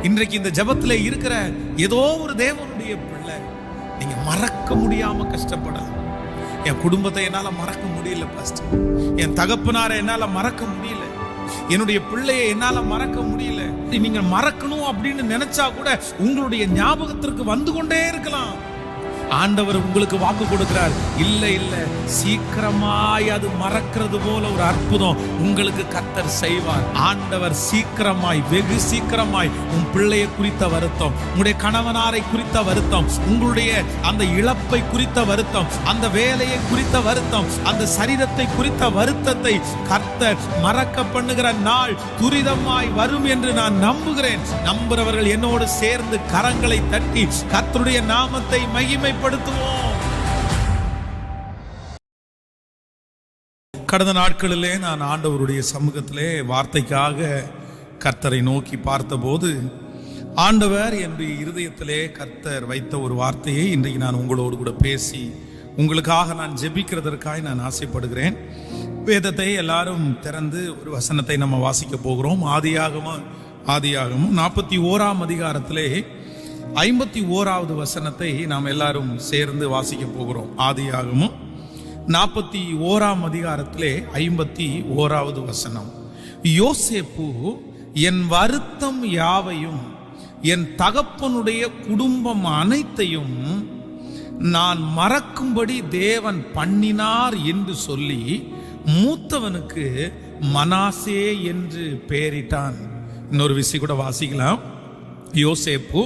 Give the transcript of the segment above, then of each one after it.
இன்றைக்கு இந்த ஜெபத்துல இருக்கிற ஏதோ ஒரு தேவனுடைய பிள்ளை, நீங்க மறக்க முடியாம கஷ்டப்படலாம். என் குடும்பத்தை என்னால மறக்க முடியல பாஸ்டர், என் தகப்பனாரை என்னால மறக்க முடியல, என்னுடைய பிள்ளையை என்னால மறக்க முடியல. நீங்க மறக்கணும் அப்படின்னு நினைச்சா கூட உங்களுடைய ஞாபகத்திற்கு வந்து கொண்டே இருக்கலாம். ஆண்டவர் உங்களுக்கு வாக்கு கொடுக்கிறார், இல்ல இல்ல, சீக்கிரமாய் அது மறக்கிறது போல ஒரு அற்புதம் உங்களுக்கு கர்த்தர் செய்வார். ஆண்டவர் சீக்கிரமாய், வெகு சீக்கிரமாய் உன் பிள்ளையை குறித்த வருத்தம், உங்களுடைய கணவனாரை குறித்த வருத்தம், உங்களுடைய அந்த இழப்பை குறித்த வருத்தம், அந்த வேலையை குறித்த வருத்தம், அந்த சரீரத்தை குறித்த வருத்தத்தை கர்த்தர் மறக்க பண்ணுகிற நாள் துரிதமாய் வரும் என்று நான் நம்புகிறேன். நம்புறவர்கள் என்னோடு சேர்ந்து கரங்களை தட்டி கர்த்தருடைய நாமத்தை மகிமை படுத்துவோம். கடந்த நாட்களிலே நான் ஆண்டவருடைய சமூகத்திலே வார்த்தைக்காக கர்த்தரை நோக்கி பார்த்தபோது ஆண்டவர் என்னுடைய இருதயத்திலே கர்த்தர் வைத்த ஒரு வார்த்தையை இன்றைக்கு நான் உங்களோடு கூட பேசி உங்களுக்காக நான் ஜெபிக்கிறதற்காக நான் ஆசைப்படுகிறேன். வேதத்தை எல்லாரும் திறந்து ஒரு வசனத்தை நம்ம வாசிக்க போகிறோம். ஆதியாகமம் 41ஆம் அதிகாரத்திலே 51வது வசனத்தை நாம் எல்லாரும் சேர்ந்து வாசிக்க போகிறோம். ஆதியாகமம் 41ஆம் அதிகாரத்திலே 51வது வசனம். யோசேப்பு என் வருத்தம் யாவையும் என் தகப்பனுடைய குடும்பம் அனைத்தையும் நான் மறக்கும்படி தேவன் பண்ணினார் என்று சொல்லி மூத்தவனுக்கு மனாசே என்று பெயரிட்டான். இன்னொரு விஷயம் கூட வாசிக்கலாம். யோசேப்பு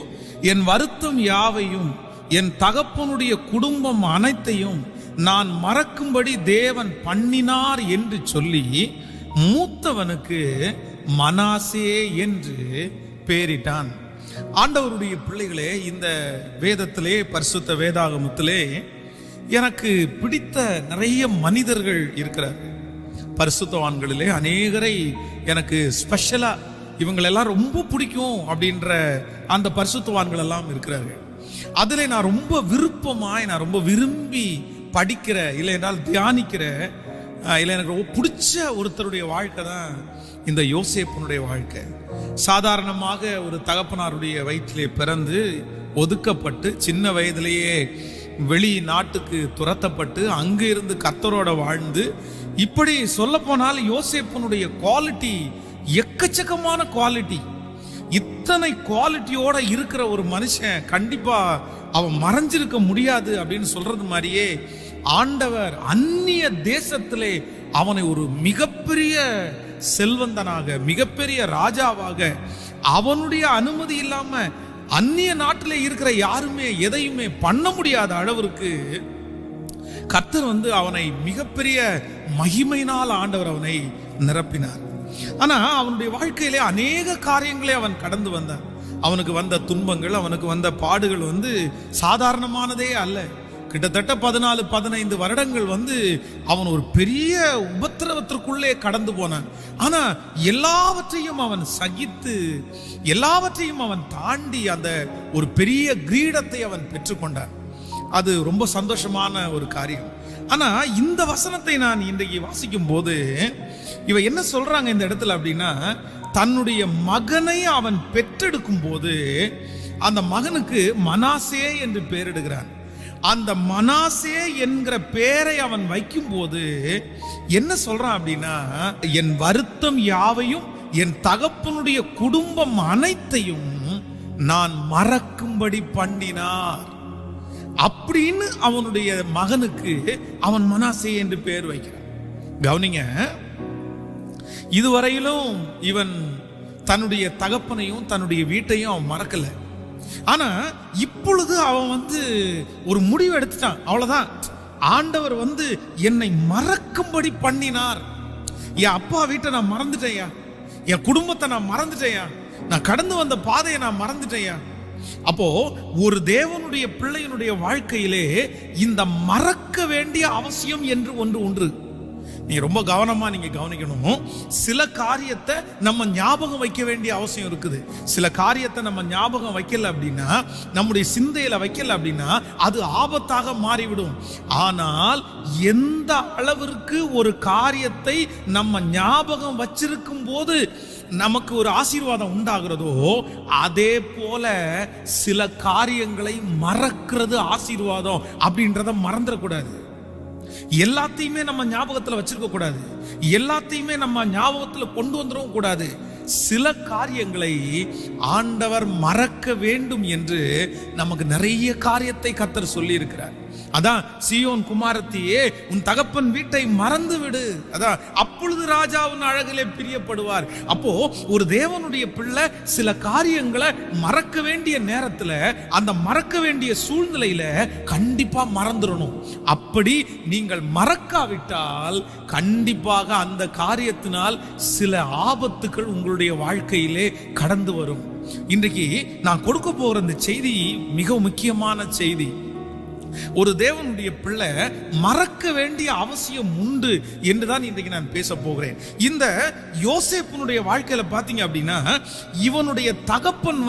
என் வருத்தம் யாவையும் என் தகப்பனுடைய குடும்பம் அனைத்தையும் நான் மறக்கும்படி தேவன் பண்ணினார் என்று சொல்லி மூத்தவனுக்கு மனாசே என்று பெயரிட்டான். ஆண்டவருடைய பிள்ளைகளே, இந்த வேதத்திலே, பரிசுத்த வேதாகமத்திலே எனக்கு பிடித்த நிறைய மனிதர்கள் இருக்கிறார்கள். பரிசுத்தவான்களிலே அநேகரை எனக்கு ஸ்பெஷலா இவங்களெல்லாம் ரொம்ப பிடிக்கும் அப்படின்ற அந்த பரிசுத்தவான்கள் எல்லாம் இருக்கிறார்கள். அதில் நான் ரொம்ப விருப்பமாய், நான் ரொம்ப விரும்பி படிக்கிற, இல்லை என்றால் தியானிக்கிற, இல்லை எனக்கு ரொம்ப பிடிச்ச ஒருத்தருடைய வாழ்க்கை தான் இந்த யோசேப்பனுடைய வாழ்க்கை. சாதாரணமாக ஒரு தகப்பனாருடைய வயிற்றிலே பிறந்து ஒதுக்கப்பட்டு சின்ன வயதிலேயே வெளி நாட்டுக்கு துரத்தப்பட்டு அங்கு இருந்து கர்த்தரோட வாழ்ந்து, இப்படி சொல்ல போனால் யோசேப்பனுடைய குவாலிட்டி எக்கச்சக்கமான குவாலிட்டி. இத்தனை குவாலிட்டியோட இருக்கிற ஒரு மனுஷன் கண்டிப்பா அவன் மறைஞ்சிருக்க முடியாது அப்படின்னு சொல்றது மாதிரியே ஆண்டவர் அந்நிய தேசத்திலே அவனை ஒரு மிகப்பெரிய செல்வந்தனாக, மிகப்பெரிய ராஜாவாக, அவனுடைய அனுமதி இல்லாம அந்நிய நாட்டிலே இருக்கிற யாருமே எதையுமே பண்ண முடியாத அளவிற்கு கர்த்தர் அவனை மிகப்பெரிய மகிமையினால் ஆண்டவர் அவனை நிரப்பினார். ஆனா அவனுடைய வாழ்க்கையிலே அநேக காரியங்களை அவன் கடந்து வந்தான். அவனுக்கு வந்த துன்பங்கள், அவனுக்கு வந்த பாடுகள் சாதாரணமானதே அல்ல. கிட்டத்தட்ட 14-15 வருடங்கள் அவன் ஒரு பெரிய உபத்திரவத்திற்குள்ளே கடந்து போனான். ஆனா எல்லாவற்றையும் அவன் சகித்து, எல்லாவற்றையும் அவன் தாண்டி அந்த ஒரு பெரிய கிரீடத்தை அவன் பெற்றுக்கொண்டான். அது ரொம்ப சந்தோஷமான ஒரு காரியம். ஆனா இந்த வசனத்தை நான் இன்றைக்கு வாசிக்கும் போது இவ என்ன சொல்றாங்க இந்த இடத்துல அப்படின்னா, தன்னுடைய மகனை அவன் பெற்றெடுக்கும் போது அந்த மகனுக்கு மனாசே என்று பெயரிடுகிறான். அந்த மனாசே என்கிற பெயரை அவன் வைக்கும் போது என்ன சொல்றான் அப்படின்னா, என் வருத்தம் யாவையும் என் தகப்பனுடைய குடும்பம் அனைத்தையும் நான் மறக்கும்படி பண்ணினார் அப்படின்னு அவனுடைய மகனுக்கு அவன் மனாசே என்று பெயர் வைக்கிறான். கவனிங்க, இதுவரையிலும் இவன் தன்னுடைய தகப்பனையும் தன்னுடைய வீட்டையும் அவன் மறக்கல. ஆனா இப்பொழுது அவன் ஒரு முடிவு எடுத்துட்டான். அவ்வளவுதான், ஆண்டவர் என்னை மறக்கும்படி பண்ணினார். என் அப்பா வீட்டை நான் மறந்துட்டேயா, என் குடும்பத்தை நான் மறந்துட்டேயா, நான் கடந்து வந்த பாதையை நான் மறந்துட்டேயா. அப்போ ஒரு தேவனுடைய பிள்ளையினுடைய வாழ்க்கையிலே இந்த மறக்க வேண்டிய அவசியம் என்று ஒன்று. நீ ரொம்ப கவனமா நீங்க கவனிக்கணும். சில காரியத்தை நம்ம ஞாபகம் வைக்க வேண்டிய அவசியம் இருக்குது. சில காரியத்தை நம்ம ஞாபகம் வைக்கல அப்படின்னா, நம்முடைய சிந்தையில வைக்கல அப்படின்னா அது ஆபத்தாக மாறிவிடும். ஆனால் எந்த அளவிற்கு ஒரு காரியத்தை நம்ம ஞாபகம் வச்சிருக்கும் போது நமக்கு ஒரு ஆசீர்வாதம் உண்டாகிறதோ அதே போல சில காரியங்களை மறக்கிறது ஆசீர்வாதம் அப்படின்றத மறந்துடக்கூடாது. எல்லாத்தையுமே நம்ம ஞாபகத்துல வச்சிருக்க கூடாது, எல்லாத்தையுமே நம்ம ஞாபகத்துல கொண்டு வந்துடவும் கூடாது. சில காரியங்களை ஆண்டவர் மறக்க வேண்டும் என்று நமக்கு நிறைய காரியத்தை கர்த்தர் சொல்லி இருக்கிறார். அதான் சீயோன் குமாரத்தியே, உன் தகப்பன் வீட்டை மறந்து விடு, அதான் அப்பொழுது ராஜா உன் அழகிலே பிரியப்படுவார். அப்போ ஒரு தேவனுடைய பிள்ளை சில காரியங்களை மறக்க வேண்டிய நேரத்துல, அந்த மறக்க வேண்டிய சூழ்நிலையில கண்டிப்பா மறந்துடணும். அப்படி நீங்கள் மறக்காவிட்டால் கண்டிப்பாக அந்த காரியத்தினால் சில ஆபத்துக்கள் உங்களுடைய வாழ்க்கையிலே கடந்து வரும். இன்றைக்கு நான் கொடுக்க போகிற இந்த செய்தி மிக முக்கியமான செய்தி. ஒரு தேவனுடைய பிள்ளை மறக்க வேண்டிய அவசியம் உண்டு என்றுதான் இன்றைக்கு நான் பேச போகிறேன். இந்த யோசேப்பினுடைய வாழ்க்கையில பாத்தீங்க அப்படின்னா, இவனுடைய தகப்பன்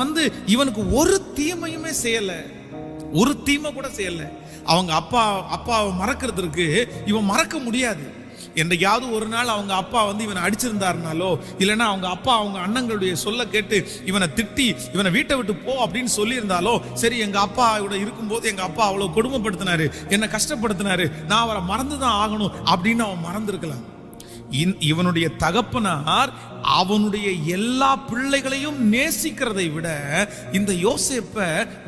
இவனுக்கு ஒரு தீமையுமே செய்யல, ஒரு தீமை கூட செய்யல. அவங்க அப்பாவை மறக்கிறதுக்கு இவன் மறக்க முடியாது. என்றையாவது ஒரு நாள் அவங்க அப்பா இவனை அடிச்சிருந்தாருனாலோ, இல்லைன்னா அவங்க அப்பா அவங்க அண்ணங்களுடைய சொல்ல கேட்டு இவனை திட்டி இவனை வீட்டை விட்டு போ அப்படின்னு சொல்லியிருந்தாலோ, சரி எங்க அப்பா இவட இருக்கும்போது எங்க அப்பா அவ்வளவு கொடுமைப்படுத்தினாரு, என்னை கஷ்டப்படுத்தினாரு, நான் அவரை மறந்துதான் ஆகணும் அப்படின்னு அவன் மறந்திருக்கலாம். இவனுடைய தகப்பனார் அவனுடைய எல்லா பிள்ளைகளையும் நேசிக்கிறதை விட இந்த யோசேப்பை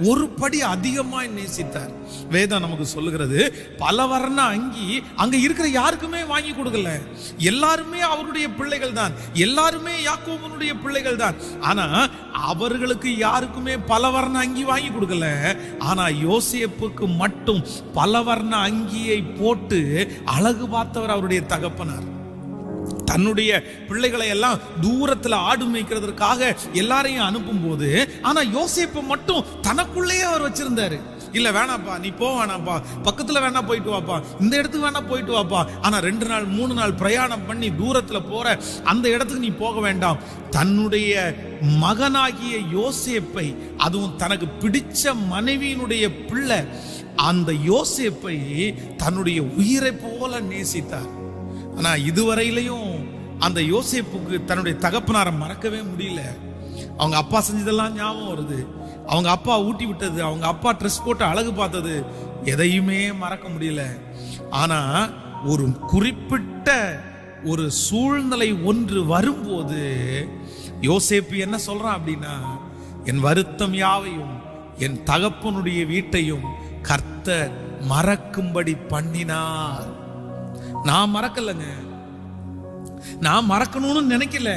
ஒரு படி அதிகமாய் நேசித்தார். வேதம் நமக்கு சொல்லுகிறது, பல வர்ண அங்கி அங்க இருக்கிற யாருக்குமே வாங்கி கொடுக்கல. எல்லாருமே அவருடைய பிள்ளைகள் தான், எல்லாருமே யாக்கோபனுடைய பிள்ளைகள் தான். ஆனா அவர்களுக்கு யாருக்குமே பல வர்ண அங்கி வாங்கி கொடுக்கல. ஆனா யோசேப்புக்கு மட்டும் பல வர்ண அங்கியை போட்டு அழகு பார்த்தவர் அவருடைய தகப்பனார். தன்னுடைய பிள்ளைகளை எல்லாம் தூரத்துல ஆடு மேய்க்கிறதுக்காக எல்லாரையும் அனுப்பும் போது, ஆனா யோசேப்பை மட்டும் தனக்குள்ளேயே அவர் வச்சிருந்தாரு. இல்ல வேணாப்பா, நீ போ வேணாப்பா, பக்கத்துல வேணா போயிட்டு வாப்பா, இந்த இடத்துக்கு வேணா போயிட்டு வாப்பா, ஆனா 2 நாள் 3 நாள் பிரயாணம் பண்ணி தூரத்துல போற அந்த இடத்துக்கு நீ போக வேண்டாம். தன்னுடைய மகனாகிய யோசேப்பை, அதுவும் தனக்கு பிடிச்ச மனைவியினுடைய பிள்ளை, அந்த யோசேப்பை தன்னுடைய உயிரை போல நேசித்தார். ஆனா இதுவரையிலையும் அந்த யோசேப்புக்கு தன்னுடைய தகப்பனாரை மறக்கவே முடியல. அவங்க அப்பா செஞ்சதெல்லாம் ஞாபகம் வருது, அவங்க அப்பா ஊட்டி விட்டது, அவங்க அப்பா ட்ரெஸ் போட்டு அழகு பார்த்தது, எதையுமே மறக்க முடியல. ஆனா ஒரு குறிப்பிட்ட ஒரு சூழ்நிலை ஒன்று வரும்போது யோசேப்பு என்ன சொல்றான் அப்படின்னா, என் வருத்தம் யாவையும் என் தகப்பனுடைய வீட்டையும் கர்த்தர் மறக்கும்படி பண்ணினார். நான் மறக்கலங்க, நான் மறக்கணும்னு நினைக்கல,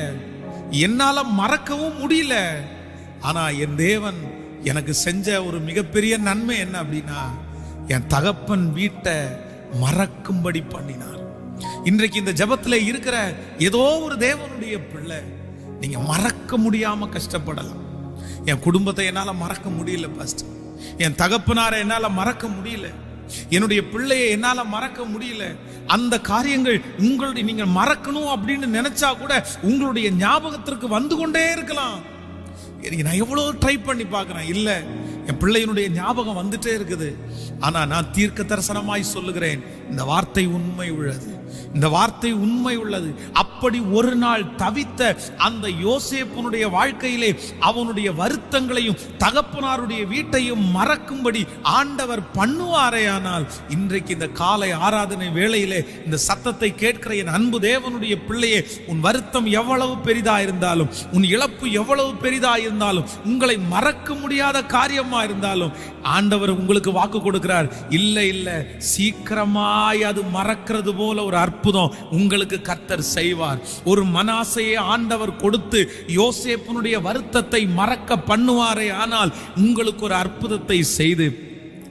என்னால மறக்கவும் முடியல. ஆனா என் தேவன் எனக்கு செஞ்ச ஒரு மிகப்பெரிய நன்மை என்ன அப்படின்னா, என் தகப்பன் வீட்டை மறக்கும்படி பண்ணினார். இன்றைக்கு இந்த ஜெபத்துல இருக்கிற ஏதோ ஒரு தேவனுடைய பிள்ளை, நீங்க மறக்க முடியாம கஷ்டப்படலாம். என் குடும்பத்தை என்னால மறக்க முடியல பாஸ்டர், என் தகப்பனாரை என்னால மறக்க முடியல, என்னுடைய பிள்ளையை என்னால மறக்க முடியல. அந்த காரியங்கள் உங்களுடைய, நீங்கள் மறக்கணும் அப்படின்னு நினைச்சா கூட உங்களுடைய ஞாபகத்திற்கு வந்து கொண்டே இருக்கலாம். நான் எவ்வளவு ட்ரை பண்ணி பார்க்கிறேன், இல்ல என் பிள்ளையினுடைய ஞாபகம் வந்துட்டே இருக்குது. ஆனா நான் தீர்க்க தரிசனமாய் சொல்லுகிறேன், இந்த வார்த்தை உண்மை உள்ளது, இந்த வார்த்தை உண்மை உள்ளது. அப்படி ஒரு நாள் தவித்த அந்த யோசேப்புனுடைய வாழ்க்கையிலே அவனுடைய வருத்தங்களையும் தகப்பனாருடைய வீட்டையும் மறக்கும்படி ஆண்டவர் பண்ணுவாரேயானால், இன்றைக்கு இந்த காலை ஆராதனை வேளையிலே இந்த சத்தத்தை கேட்கிற என் அன்பு தேவனுடைய பிள்ளையே, உன் வருத்தம் எவ்வளவு பெரிதா இருந்தாலும், உன் இழப்பு எவ்வளவு பெரிதா இருந்தாலும், உங்களை மறக்க முடியாத காரியமா இருந்தாலும், ஆண்டவர் உங்களுக்கு வாக்கு கொடுக்கிறார், இல்ல இல்ல சீக்கிரமாய் அது மறக்கிறது போல ஒரு அற்புதம் உங்களுக்கு கர்த்தர் செய்வார். ஒரு மனாசையை ஆண்டவர் கொடுத்து யோசேப்பினுடைய வருத்தத்தை மறக்க பண்ணுவாரே ஆனால், உங்களுக்கு ஒரு அற்புதத்தை செய்து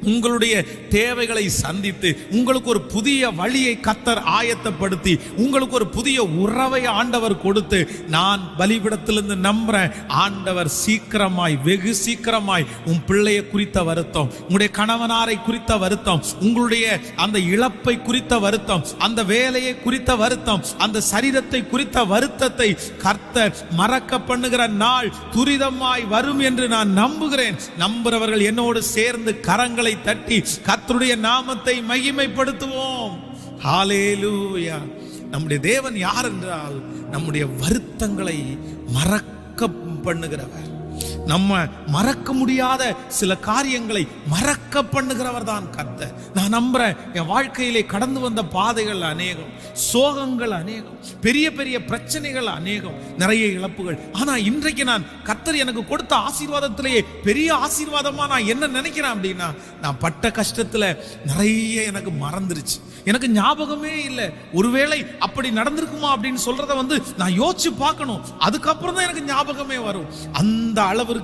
உங்களுடைய தேவைகளை சந்தித்து உங்களுக்கு ஒரு புதிய வழியை கர்த்தர் ஆயத்தப்படுத்தி உங்களுக்கு ஒரு புதிய உறவை ஆண்டவர் கொடுத்து, நான் பலிபீடத்திலிருந்து நம்புறேன், ஆண்டவர் சீக்கிரமாய், வெகு சீக்கிரமாய் உன் பிள்ளையை குறித்த வருத்தம், உங்களுடைய கணவனாரை குறித்த வருத்தம், உங்களுடைய அந்த இழப்பை குறித்த வருத்தம், அந்த வேலையை குறித்த வருத்தம், அந்த சரீரத்தை குறித்த வருத்தத்தை கர்த்தர் மறக்க பண்ணுகிற நாள் துரிதமாய் வரும் என்று நான் நம்புகிறேன். நம்புறவர்கள் என்னோடு சேர்ந்து கரங்களை தட்டி கர்த்தருடைய நாமத்தை மகிமைப்படுத்துவோம். ஹல்லேலூயா. நம்முடைய தேவன் யார் என்றால், நம்முடைய வருத்தங்களை மறக்க பண்ணுகிறவர். நம்ம மறக்க முடியாத சில காரியங்களை மறக்க பண்ணுகிறவர் தான் கர்த்தர். நான் நம்புறேன், என் வாழ்க்கையிலே கடந்து வந்த பாதைகள் அநேகம், சோகங்கள் அநேகம், பெரிய பெரிய பிரச்சனைகள் அநேகம், நிறைய இழப்புகள். ஆனா இன்றைக்கு நான் கர்த்தர் எனக்கு கொடுத்த ஆசீர்வாதத்திலேயே பெரிய ஆசீர்வாதமா நான் என்ன நினைக்கிறேன் அப்படின்னா, நான் பட்ட கஷ்டத்துல நிறைய எனக்கு மறந்துருச்சு, எனக்கு ஞாபகமே இல்லை. ஒருவேளை அப்படி நடந்திருக்குமா அப்படின்னு சொல்றத நான் யோசிச்சு பார்க்கணும். அதுக்கப்புறம் தான் எனக்கு ஞாபகமே வரும். அந்த அளவிற்கு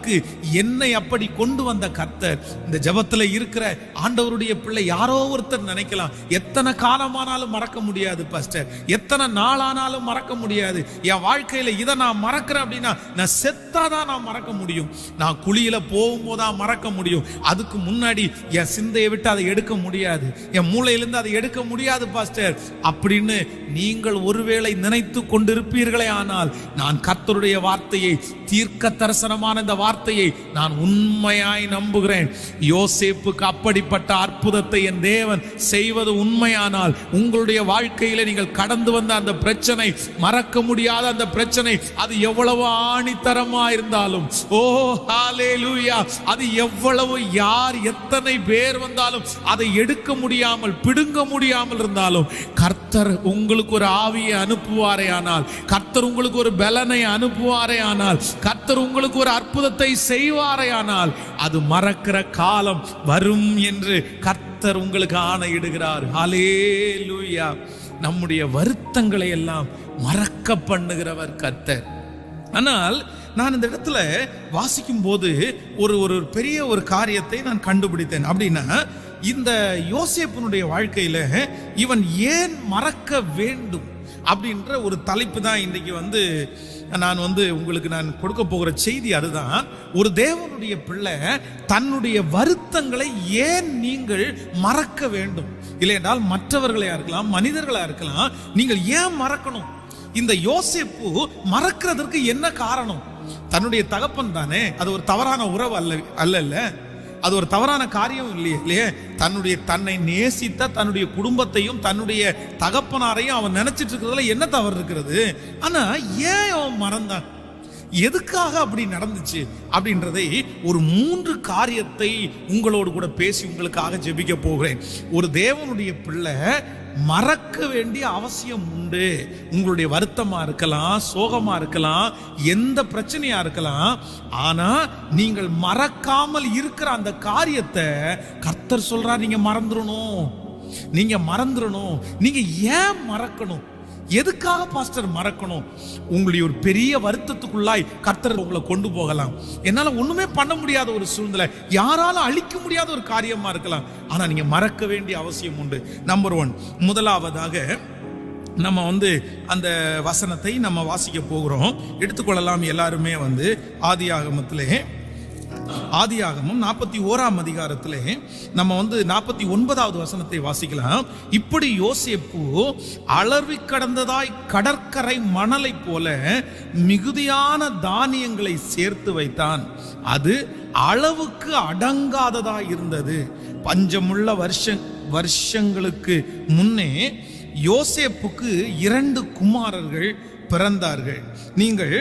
என்னை அப்படி கொண்டு வந்த கர்த்தர். இந்த ஜெபத்துல இருக்கிற ஆண்டவருடைய பிள்ளை யாரோ ஒருத்தர் நினைக்கலாம், எத்தனை காலமானாலும் மறக்க முடியாது பாஸ்டர், எத்தனை நாளானாலும் மறக்க முடியாது. என் வாழ்க்கையில இதை நான் மறக்கிறேன் அப்படின்னா நான் செத்தாதான் நான் மறக்க முடியும், நான் குழியில போகும்போதான் மறக்க முடியும். அதுக்கு முன்னாடி என் சிந்தையை விட்டு அதை எடுக்க முடியாது, என் மூளையிலிருந்து அதை எடுக்க முடியாது பாஸ்டர் அப்படின்னு நீங்கள் ஒருவேளை நினைத்து கொண்டிருப்பீர்களே, ஆனால் நான் கர்த்தருடைய வார்த்தையை, தீர்க்க தரிசனமான இந்த வார்த்தையை நான் உண்மையாய் நம்புகிறேன். யோசேப்புக்கு அப்படிப்பட்ட அற்புதத்தை என் தேவன் செய்வது உண்மையானால், உங்களுடைய வாழ்க்கையில நீங்கள் கடந்து வந்த அந்த பிரச்சனை, மறக்க முடியாத அந்த பிரச்சனை, அது எவ்வளவு ஆணித்தரமா இருந்தாலும், ஓ ஹல்லேலூயா, அது எவ்வளவு யார் எத்தனை பேர் வந்தாலும் அதை எடுக்க முடியாமல் பிடுங்க முடியாமல் இருந்தாலும், கர்த்தர் உங்களுக்கு ஒரு ஆவியை அனுப்புவாரே ஆனால், கர்த்தர் உங்களுக்கு ஒரு பலனை அனுப்புவாரே ஆனால், கர்த்தர் உங்களுக்கு ஒரு அற்புதத்தை செய்வாரே ஆனால், அது மறக்கிற காலம் வரும் என்று கர்த்தர் உங்களுக்கு ஆணையிடுகிறார். ஹல்லேலூயா. நம்முடைய வருத்தங்களை எல்லாம் மறக்க பண்ணுகிறவர் கர்த்தர். ஆனால் நான் இந்த இடத்துல வாசிக்கும் போது ஒரு பெரிய ஒரு காரியத்தை நான் கண்டுபிடித்தேன். அப்படின்னா, இந்த யோசேப்பினுடைய வாழ்க்கையில இவன் ஏன் மறக்க வேண்டும் அப்படின்ற ஒரு தலைப்பு தான் இன்னைக்கு நான் உங்களுக்கு நான் கொடுக்க போகிற செய்தி. அதுதான், ஒரு தேவனுடைய பிள்ளை தன்னுடைய வருத்தங்களை ஏன் நீங்கள் மறக்க வேண்டும்? இல்லை என்றால் மற்றவர்களா இருக்கலாம், மனிதர்களா இருக்கலாம், நீங்கள் ஏன் மறக்கணும்? இந்த யோசேப்பு மறக்கிறதற்கு என்ன காரணம்? தன்னுடைய தகப்பன் தானே, அது ஒரு தவறான உறவு அல்ல, அது ஒரு தவறான காரியம் இல்லையே. தன்னை நேசித்த தன்னுடைய குடும்பத்தையும் தன்னுடைய தகப்பனாரையும் அவன் நினைச்சிட்டு இருக்கிறதுல என்ன தவறு இருக்கிறது? ஆனா ஏன் அவன் மறந்தான்? எதுக்காக அப்படி நடந்துச்சு அப்படின்றதை ஒரு 3 காரியத்தை உங்களோடு கூட பேசி உங்களுக்காக ஜெபிக்க போகிறேன். ஒரு தேவனுடைய பிள்ளை மறக்க வேண்டிய அவசியம் உண்டு. உங்களுடைய வருத்தமா இருக்கலாம், சோகமா இருக்கலாம், எந்த பிரச்சனையா இருக்கலாம், ஆனா நீங்கள் மறக்காமல் இருக்கிற அந்த காரியத்தை கர்த்தர் சொல்றார், நீங்க மறந்துடணும். நீங்க ஏன் மறக்கணும்? எதுக்காக பாஸ்டர் மறக்கணும்? உங்களுடைய ஒரு பெரிய வருத்தத்துக்குள்ளாய் கர்த்தர் உங்களை கொண்டு போகலாம். என்னால ஒண்ணுமே பண்ண முடியாத ஒரு சூழ்நிலை, யாராலும் அழிக்க முடியாத ஒரு காரியமா இருக்கலாம், ஆனா நீங்க மறக்க வேண்டிய அவசியம் உண்டு. நம்பர் 1, முதலாவதாக நம்ம அந்த வசனத்தை நம்ம வாசிக்க போகிறோம். எடுத்துக்கொள்ளலாம். எல்லாருமே ஆதியாகமம் 41ஆம் அதிகாரத்திலே நம்ம 49வது வசனத்தை வாசிக்கலாம். இப்படி யோசேப்பு அளவி கடந்ததாய் கடற்கரை மணலை போல மிகுதியான தானியங்களை சேர்த்து வைத்தான். அது அளவுக்கு அடங்காததாய் இருந்தது. பஞ்சமுள்ள வருஷங்களுக்கு முன்னே யோசேப்புக்கு 2 குமாரர்கள் பிறந்தார்கள். நீங்கள்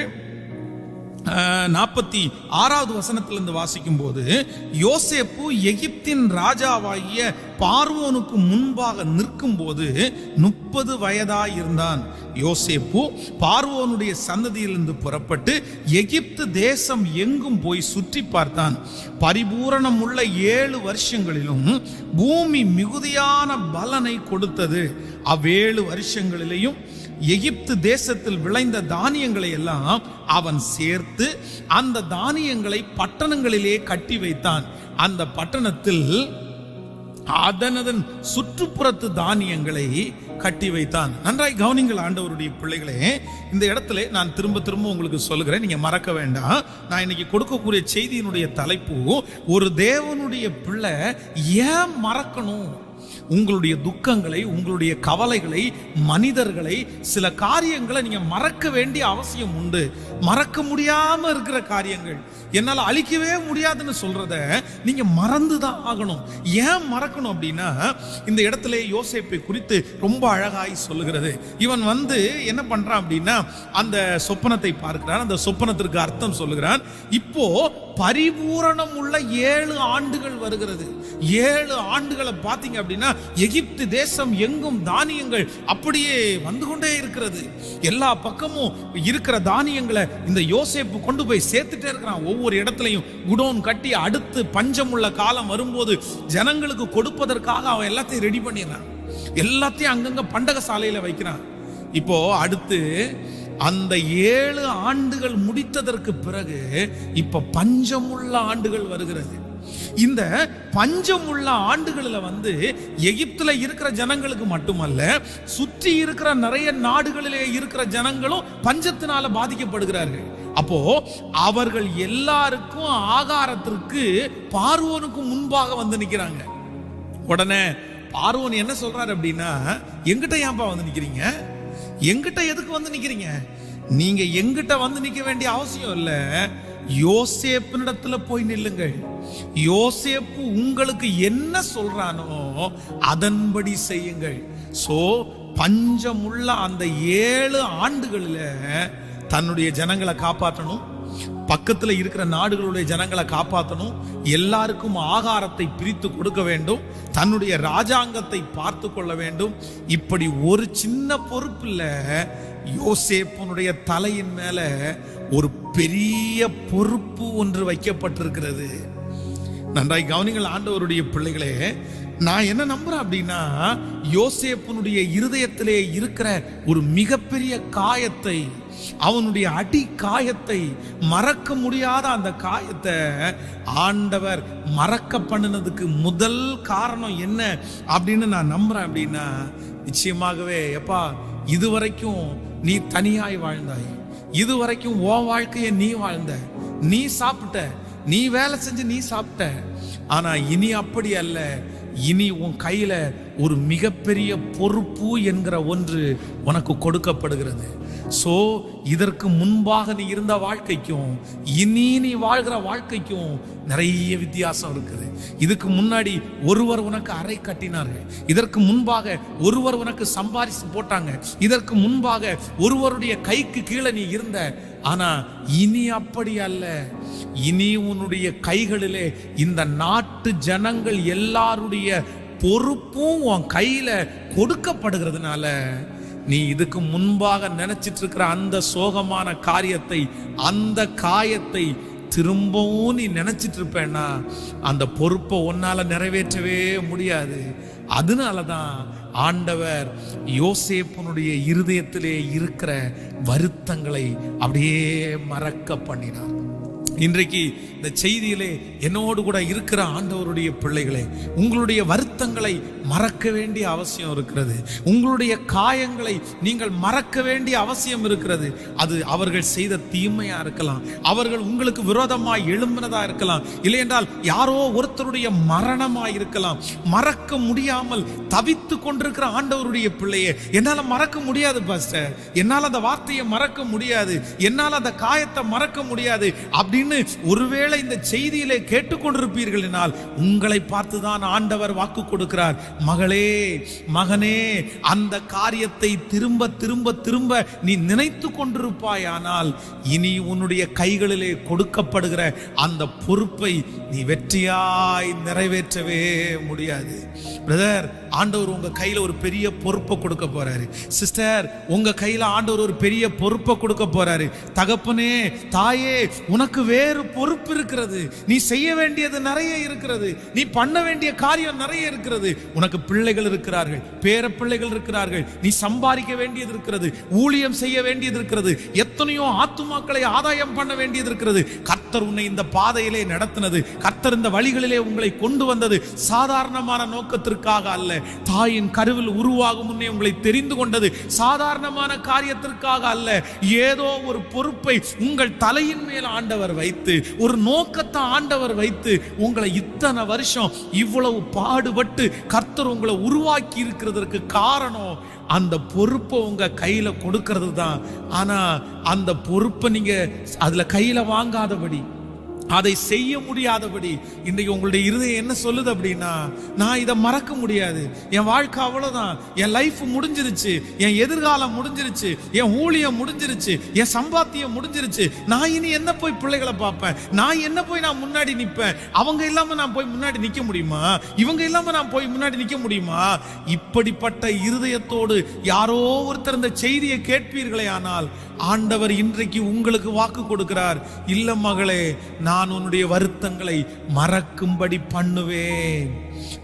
46வது வசனத்திலிருந்து வாசிக்கும் போது, யோசேப்பு எகிப்தின் ராஜாவாகிய பார்வோனுக்கு முன்பாக நிற்கும் போது 30 வயதாயிருந்தான். யோசேப்பு பார்வோனுடைய சந்ததியிலிருந்து புறப்பட்டு எகிப்து தேசம் எங்கும் போய் சுற்றி பார்த்தான். பரிபூரணம் உள்ள 7 வருஷங்களிலும் பூமி மிகுதியான பலனை கொடுத்தது. 7 வருஷங்களிலேயும் எகிப்து தேசத்தில் விளைந்த தானியங்களை எல்லாம் அவன் சேர்த்து அந்த தானியங்களை பட்டணங்களிலே கட்டி வைத்தான். அந்த பட்டணத்தில் அதனதன் சுற்றுப்புறத்து தானியங்களை கட்டி வைத்தான். நன்றாய் கவனிங்கள் ஆண்டவருடைய பிள்ளைகளே. இந்த இடத்துல நான் திரும்ப உங்களுக்கு சொல்லுகிறேன், நீங்க மறக்க வேண்டாம். நான் இன்னைக்கு கொடுக்கக்கூடிய செய்தியினுடைய தலைப்பு, ஒரு தேவனுடைய பிள்ளை ஏன் மறக்கணும்? உங்களுடைய துக்கங்களை, உங்களுடைய கவலைகளை, மனிதர்களை, சில காரியங்களை நீங்க மறக்க வேண்டிய அவசியம் உண்டு. மறக்க முடியாம இருக்கிற காரியங்கள், என்னால அழிக்கவே முடியாதுன்னு சொல்றத நீங்க மறந்துதான் ஆகணும். ஏன் மறக்கணும் அப்படின்னா, இந்த இடத்துல யோசேப்பை குறித்து ரொம்ப அழகாய் சொல்லுகிறது. இவன் என்ன பண்றான் அப்படின்னா, அந்த சொப்பனத்தை பார்க்கிறான், அந்த சொப்பனத்திற்கு அர்த்தம் சொல்லுகிறான். இப்போ பரிபூரணம் உள்ள 7 ஆண்டுகள் வருகிறது. 7 ஆண்டுகளை பார்த்தீங்க அப்படின்னா எகிப்து தேசம் எங்கும் தானியங்கள் அப்படியே வந்து கொண்டே இருக்கிறது. எல்லா பக்கமும் இருக்கிற தானியங்களை இந்த யோசேப்பு கொண்டு போய் சேர்த்துட்டே இருக்கிறான். ஒவ்வொரு இடத்துலையும் குடோன் கட்டி அடுத்து பஞ்சம் உள்ள காலம் வரும்போது ஜனங்களுக்கு கொடுப்பதற்காக அவன் எல்லாத்தையும் ரெடி பண்ணிடுறான். எல்லாத்தையும் அங்கங்க பண்டக சாலையில வைக்கிறான். இப்போ அடுத்து அந்த 7 ஆண்டுகள் முடித்ததற்கு பிறகு இப்ப பஞ்சமுள்ள ஆண்டுகள் வருகிறது. இந்த பஞ்சமுள்ள ஆண்டுகளில் எகிப்துல இருக்கிற ஜனங்களுக்கு மட்டுமல்ல, சுற்றி இருக்கிற நிறைய நாடுகளிலே இருக்கிற ஜனங்களும் பஞ்சத்தினால பாதிக்கப்படுகிறார்கள். அப்போ அவர்கள் எல்லாருக்கும் ஆகாரத்திற்கு பார்வோனுக்கு முன்பாக நிக்கிறாங்க. உடனே பார்வோன் என்ன சொல்றாரு அப்படின்னா, எங்கிட்ட ஏன்பா நிக்கிறீங்க? எங்கிட்ட எதுக்கு நிக்கிறீங்க? நீங்க எங்கிட்ட நிக்க வேண்டிய அவசியம் இல்ல, யோசேப்பினிடத்துல போய் நில்லுங்கள். யோசேப்பு உங்களுக்கு என்ன சொல்றானோ அதன்படி செய்யுங்கள். சோ பஞ்சமுள்ள அந்த 7 ஆண்டுகளில தன்னுடைய ஜனங்களை காப்பாற்றணும், பக்கத்துல இருக்கிற நாடுகளுடைய ஜனங்களை காப்பாற்றணும், எல்லாருக்கும் ஆகாரத்தை பிரித்து கொடுக்க வேண்டும், தன்னுடைய ராஜாங்கத்தை பார்த்து கொள்ள வேண்டும். இப்படி ஒரு சின்ன பொறுப்பு இல்ல, யோசேப்புனுடைய தலையின் மேல ஒரு பெரிய பொறுப்பு ஒன்று வைக்கப்பட்டிருக்கிறது. நன்றாய் கவனிங்கள் ஆண்டவருடைய பிள்ளைகளே. நான் என்ன நம்புறேன் அப்படின்னா, யோசேப்புனுடைய இருதயத்திலே இருக்கிற ஒரு மிகப்பெரிய காயத்தை, அவனுடைய அடி காயத்தை, மறக்க முடியாத அந்த காயத்தை ஆண்டவர் மறக்க பண்ணினதுக்கு முதல் காரணம் என்ன அப்படின்னு நான் நம்புறேன் அப்படின்னா, நிச்சயமாகவே எப்பா, இதுவரைக்கும் நீ தனியாய் வாழ்ந்தாய், இதுவரைக்கும் உன் வாழ்க்கையை நீ வாழ்ந்த, நீ சாப்பிட்ட, நீ வேலை செஞ்சு நீ சாப்பிட்ட. ஆனா இனி அப்படி அல்ல. இனி உன் கையில ஒரு மிகப்பெரிய பொறுப்பு என்கிற ஒன்று உனக்கு கொடுக்கப்படுகிறது. சோ இதற்கு முன்பாக நீ இருந்த வாழ்க்கைக்கும் இனி நீ வாழ்கிற வாழ்க்கைக்கும் நிறைய வித்தியாசம் இருக்குது. இதுக்கு முன்னாடி ஒருவர் உனக்கு அறை கட்டினார்கள், இதற்கு முன்பாக ஒருவர் உனக்கு சம்பாரிச்சு போட்டாங்க, இதற்கு முன்பாக ஒருவருடைய கைக்கு கீழே நீ இருந்த. ஆனா இனி அப்படி அல்ல. இனி உன்னுடைய கைகளிலே இந்த நாட்டு ஜனங்கள் எல்லாருடைய பொறுப்பும் உன் கையில கொடுக்கப்படுகிறதுனால, நீ இதுக்கு முன்பாக நினைச்சிட்டு இருக்கிற அந்த சோகமான காரியத்தை, அந்த காயத்தை திரும்பவும் நீ நினைச்சிட்டு இருப்பேன்னா அந்த பொறுப்பை உன்னால நிறைவேற்றவே முடியாது. அதனாலதான் ஆண்டவர் யோசேப்புனுடைய இருதயத்திலே இருக்கிற வருத்தங்களை அப்படியே மறக்க பண்ணினார். இன்றைக்கு இந்த செய்தியிலே என்னோடு கூட இருக்கிற ஆண்டவருடைய பிள்ளைகளே, உங்களுடைய வருத்தங்களை மறக்க வேண்டிய அவசியம் இருக்கிறது. உங்களுடைய காயங்களை நீங்கள் மறக்க வேண்டிய அவசியம் இருக்கிறது. அது அவர்கள் செய்த தீமையா இருக்கலாம், அவர்கள் உங்களுக்கு விரோதமாய் எழும்பினதா இருக்கலாம், இல்லை என்றால் யாரோ ஒருத்தருடைய மரணமாய் இருக்கலாம். மறக்க முடியாமல் தவித்து கொண்டிருக்கிற ஆண்டவருடைய பிள்ளையே, என்னால மறக்க முடியாது பாஸ்டர், என்னால் அந்த வார்த்தையை மறக்க முடியாது, என்னால் அந்த காயத்தை மறக்க முடியாது அப்படின்னு ஒருவேளை இந்த செய்தியிலே கேட்டுக்கொண்டிருப்பீர்கள் என்றால், உங்களை பார்த்துதான் ஆண்டவர் வாக்கு கொடுக்கிறார். மகளே, மகனே, அந்த காரியத்தை திரும்ப திரும்ப திரும்ப நீ நினைத்து கொண்டிருப்பாயானால் இனி உன்னுடைய கைகளிலே கொடுக்கப்படுகிற அந்த பொறுப்பை நீ வெற்றியாய் நிறைவேற்றவே முடியாது. பிரதர், ஆண்டவர் உங்க கையில ஒரு பெரிய பொறுப்பை கொடுக்க போறாரு. சிஸ்டர், உங்க கையில ஆண்டவர் ஒரு பெரிய பொறுப்பை கொடுக்க போறாரு. தகப்பனே, தாயே, உனக்கு வேறு பொறுப்பு இருக்கிறது. நீ செய்ய வேண்டியது நிறைய இருக்கிறது, நீ பண்ண வேண்டிய காரியம் நிறைய இருக்கிறது. உனக்கு பிள்ளைகள் இருக்கிறார்கள், பேர பிள்ளைகள் இருக்கிறார்கள், நீ சம்பாதிக்க வேண்டியது இருக்கிறது, ஊழியம் செய்ய வேண்டியது இருக்கிறது, எத்தனையோ ஆத்துமாக்களை ஆதாயம் பண்ண வேண்டியது இருக்கிறது. கர்த்தர் உன்னை இந்த பாதையிலே நடத்தினது, கர்த்தர் இந்த வழிகளிலே உங்களை கொண்டு வந்தது சாதாரணமான நோக்கத்திற்காக அல்ல. தாயின் கருவில் உருவாகும் முன்னே உங்களை தெரிந்து கொண்டது சாதாரணமான காரியத்திற்காக அல்ல. ஏதோ ஒரு பொறுப்பை உங்கள் தலையின் மேல் ஆண்டவர் வைத்து, ஒரு நோக்கத்தை ஆண்டவர் வைத்து உங்களை இத்தனை வருஷம் இவ்வளவு பாடுபட்டு கர்த்தர் உங்களை உருவாக்கி இருக்கிறதற்கு காரணம் அந்த பொறுப்பை உங்க கையில கொடுக்கிறது தான். ஆனா அந்த பொறுப்பை நீங்க அதுல கையில வாங்காதபடி, அதை செய்ய முடியாதபடி இன்றைக்கு உங்களுடைய இருதயம் என்ன சொல்லுது அப்படின்னா, நான் இதை மறக்க முடியாது, என் வாழ்க்கை அவ்வளவுதான், என் லைஃப் முடிஞ்சிருச்சு, என் எதிர்காலம் முடிஞ்சிருச்சு, என் ஊழியம் முடிஞ்சிருச்சு, என் சம்பாத்தியம் முடிஞ்சிருச்சு, நான் இனி என்ன போய் பிள்ளைகளை பார்ப்பேன், நான் என்ன போய் நான் முன்னாடி நிற்பேன், அவங்க இல்லாம நான் போய் முன்னாடி நிற்க முடியுமா, இவங்க இல்லாம நான் போய் முன்னாடி நிற்க முடியுமா? இப்படிப்பட்ட இருதயத்தோடு யாரோ ஒருத்தர் இந்த செய்தியை கேட்பீர்களே ஆனால் ஆண்டவர் இன்றைக்கு உங்களுக்கு வாக்கு கொடுக்கிறார், இல்ல மகளே, நான் உன்னுடைய வருத்தங்களை மறக்கும்படி பண்ணுவேன்,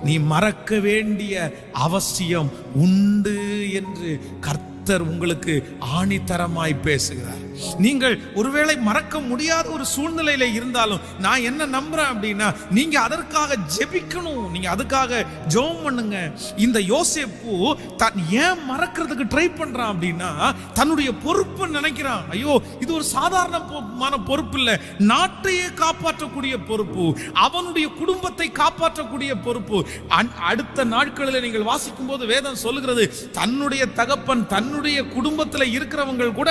நீ மறக்க வேண்டிய அவசியம் உண்டு என்று கர்த்தர் உங்களுக்கு ஆணித்தரமாய் பேசுகிறார். நீங்கள் ஒருவேளை மறக்க முடியாத ஒரு சூழ்நிலையில இருந்தாலும் நான் என்ன நம்புறேன் அப்படின்னா, நீங்க அதற்காக ஜெபிக்கணும், நீங்க அதுக்காக ஜெபம் பண்ணுங்க. இந்த யோசேப்பு தான் ஏன் மறக்கிறதுக்கு ட்ரை பண்றான் அப்படின்னா, தன்னுடைய பொறுப்பு நினைக்கிறான். ஐயோ, இது ஒரு சாதாரணமான பொறுப்பு இல்ல, நாட்டையே காப்பாற்றக்கூடிய பொறுப்பு, அவனுடைய குடும்பத்தை காப்பாற்றக்கூடிய பொறுப்பு. அடுத்த நாட்களில் நீங்கள் வாசிக்கும் போது வேதம் சொல்லுகிறது, தன்னுடைய தகப்பன் தன்னுடைய குடும்பத்துல இருக்கிறவங்க கூட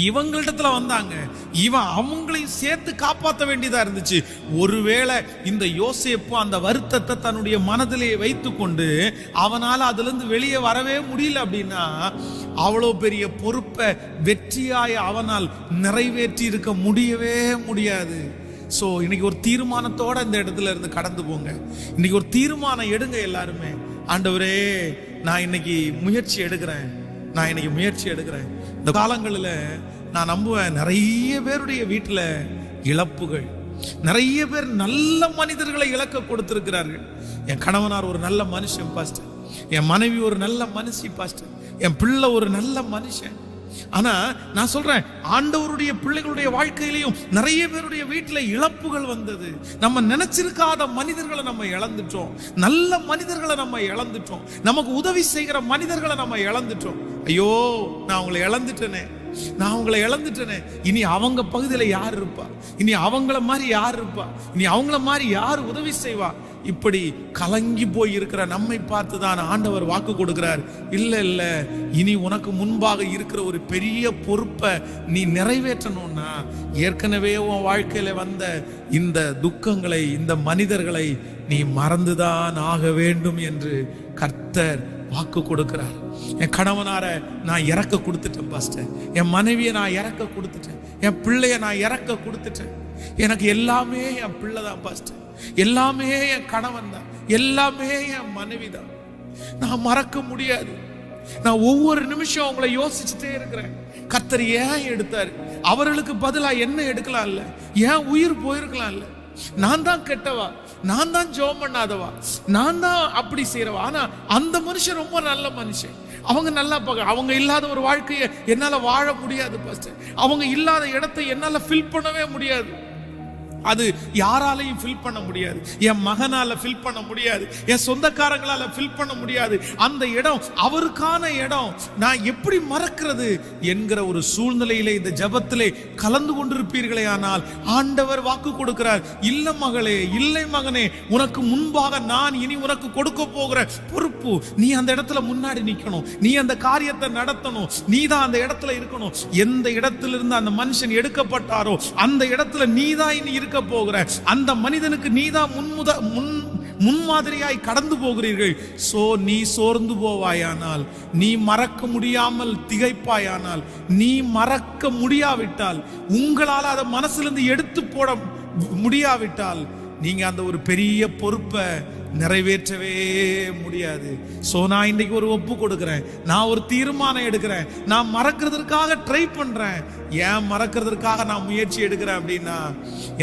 இவங்களிடத்துல வந்தாங்க, இவன் அவங்களையும் சேர்த்து காப்பாற்ற வேண்டியதா இருந்துச்சு. ஒருவேளை இந்த யோசேப்பு அந்த வருத்தத்தை தன்னுடைய மனதிலே வைத்து கொண்டு அவனால அதுல இருந்து வெளியே வரவே முடியல அப்படின்னா, அவ்வளோ பெரிய பொறுப்பை வெற்றியாய் அவனால் நிறைவேற்றி இருக்க முடியவே முடியாது. ஸோ இன்னைக்கு ஒரு தீர்மானத்தோட இந்த இடத்துல இருந்து கடந்து போங்க. இன்னைக்கு ஒரு தீர்மானம் எடுங்க எல்லாருமே. ஆண்டவரே, நான் இன்னைக்கு முயற்சி எடுக்கிறேன், நான் இன்னைக்கு முயற்சி எடுக்கிறேன். இந்த காலங்களில் நான் நம்புவேன், நிறைய பேருடைய வீட்டில் இழப்புகள், நிறைய பேர் நல்ல மனிதர்களை இழக்க கொடுத்திருக்கிறார்கள். என் கணவனார் ஒரு நல்ல மனுஷன் பாஸ்டர், என் மனைவி ஒரு நல்ல மனுஷி பாஸ்டர், என் பிள்ளை ஒரு நல்ல மனுஷன். ஆனா நான் சொல்றேன், ஆண்டவருடைய பிள்ளைகளுடைய வாழ்க்கையிலையும் நிறைய பேருடைய வீட்டுல இழப்புகள் வந்தது. நம்ம நினைச்சிருக்காத மனிதர்களை நம்ம இழந்துட்டோம், நல்ல மனிதர்களை நம்ம இழந்துட்டோம், நமக்கு உதவி செய்கிற மனிதர்களை நம்ம இழந்துட்டோம். ஐயோ, நான் உங்களை இழந்துட்டேனே, நான் உங்களை இழந்துட்டேனே, இனி அவங்க பகுதியில யார் இருப்பா, இனி அவங்கள மாதிரி யார் இருப்பா, இனி அவங்கள மாதிரி யார் உதவி செய்வா? இப்படி கலங்கி போய் இருக்கிற நம்மை பார்த்து தான் ஆண்டவர் வாக்கு கொடுக்கிறார், இல்ல இல்ல, இனி உனக்கு முன்பாக இருக்கிற ஒரு பெரிய பொறுப்பை நீ நிறைவேற்றணும்னா, ஏற்கனவே உன் வாழ்க்கையில வந்த இந்த துக்கங்களை, இந்த மனிதர்களை நீ மறந்துதான் ஆக வேண்டும் என்று கர்த்தர் வாக்கு கொடுக்கிறார். என் கணவனார நான் இறக்க கொடுத்துட்டேன் பாஸ்டர், என் மனைவியை நான் இறக்க கொடுத்துட்டேன், என் பிள்ளைய நான் இறக்க கொடுத்துட்டேன், எனக்கு எல்லாமே என் பிள்ளை தான் பாஸ்டர், எல்லாமே என் கணவன் தான், எல்லாமே என் மனைவி தான், நான் மறக்க முடியாது. நான் ஒவ்வொரு நிமிஷம் அவங்களை யோசிச்சுட்டே இருக்கிறேன், கர்த்தர் ஏன் எடுத்தாரு, அவர்களுக்கு பதிலா என்ன எடுக்கலாம் இல்ல, ஏன் உயிர் போயிருக்கலாம் இல்ல, நான் தான் கெட்டவா, நான் தான் ஜெபம் பண்ணாதவா, நான் தான் அப்படி செய்யறவா. ஆனா அந்த மனுஷன் ரொம்ப நல்ல மனுஷன், அவங்க நல்லா பார்க்க, அவங்க இல்லாத ஒரு வாழ்க்கையை என்னால வாழ முடியாது பாஸ்டர், அவங்க இல்லாத இடத்தை என்னால ஃபில் பண்ணவே முடியாது. அது யாராலையும் ஃபில் பண்ண முடியாது, என் மகனால ஃபில் பண்ண முடியாது, என் சொந்தக்காரங்களால ஃபில் பண்ண முடியாது. அந்த இடம் அவருக்கான இடம், நான் எப்படி மறக்கிறது என்கிற ஒரு சூழ்நிலையிலே இந்த ஜெபத்திலே கலந்து கொண்டிருப்பீர்களே ஆனால் ஆண்டவர் வாக்கு கொடுக்கிறார், இல்ல மகளே, இல்லை மகனே, உனக்கு முன்பாக நான் இனி உனக்கு கொடுக்க போகிற பொறுப்பு, நீ அந்த இடத்துல முன்னாடி நிக்கணும், நீ அந்த காரியத்தை நடத்தணும், நீ தான் அந்த இடத்துல இருக்கணும். எந்த இடத்திலிருந்து அந்த மனுஷன் எடுக்கப்பட்டாரோ அந்த இடத்துல நீ தான் இனி இருக்க போகிற, அந்த மனிதனுக்கு நீதான் முன்மாதிரியாய் கடந்து போகிறீர்கள். சோ நீ சோர்ந்து போவாயானால், நீ மறக்க முடியாமல் திகைப்பாயானால், நீ மறக்க முடியாவிட்டால், உங்களால் அதை மனசிலிருந்து எடுத்து போட முடியாவிட்டால், நீங்க அந்த ஒரு பெரிய பொறுப்பை நிறைவேற்றவே முடியாது. சோ நான் இன்னைக்கு ஒரு ஒப்பு கொடுக்கிறேன், நான் ஒரு தீர்மானம் எடுக்கிறேன், நான் மறக்கிறதுக்காக ட்ரை பண்றேன். ஏன் மறக்கிறதுக்காக நான் முயற்சி எடுக்கிறேன் அப்படின்னா,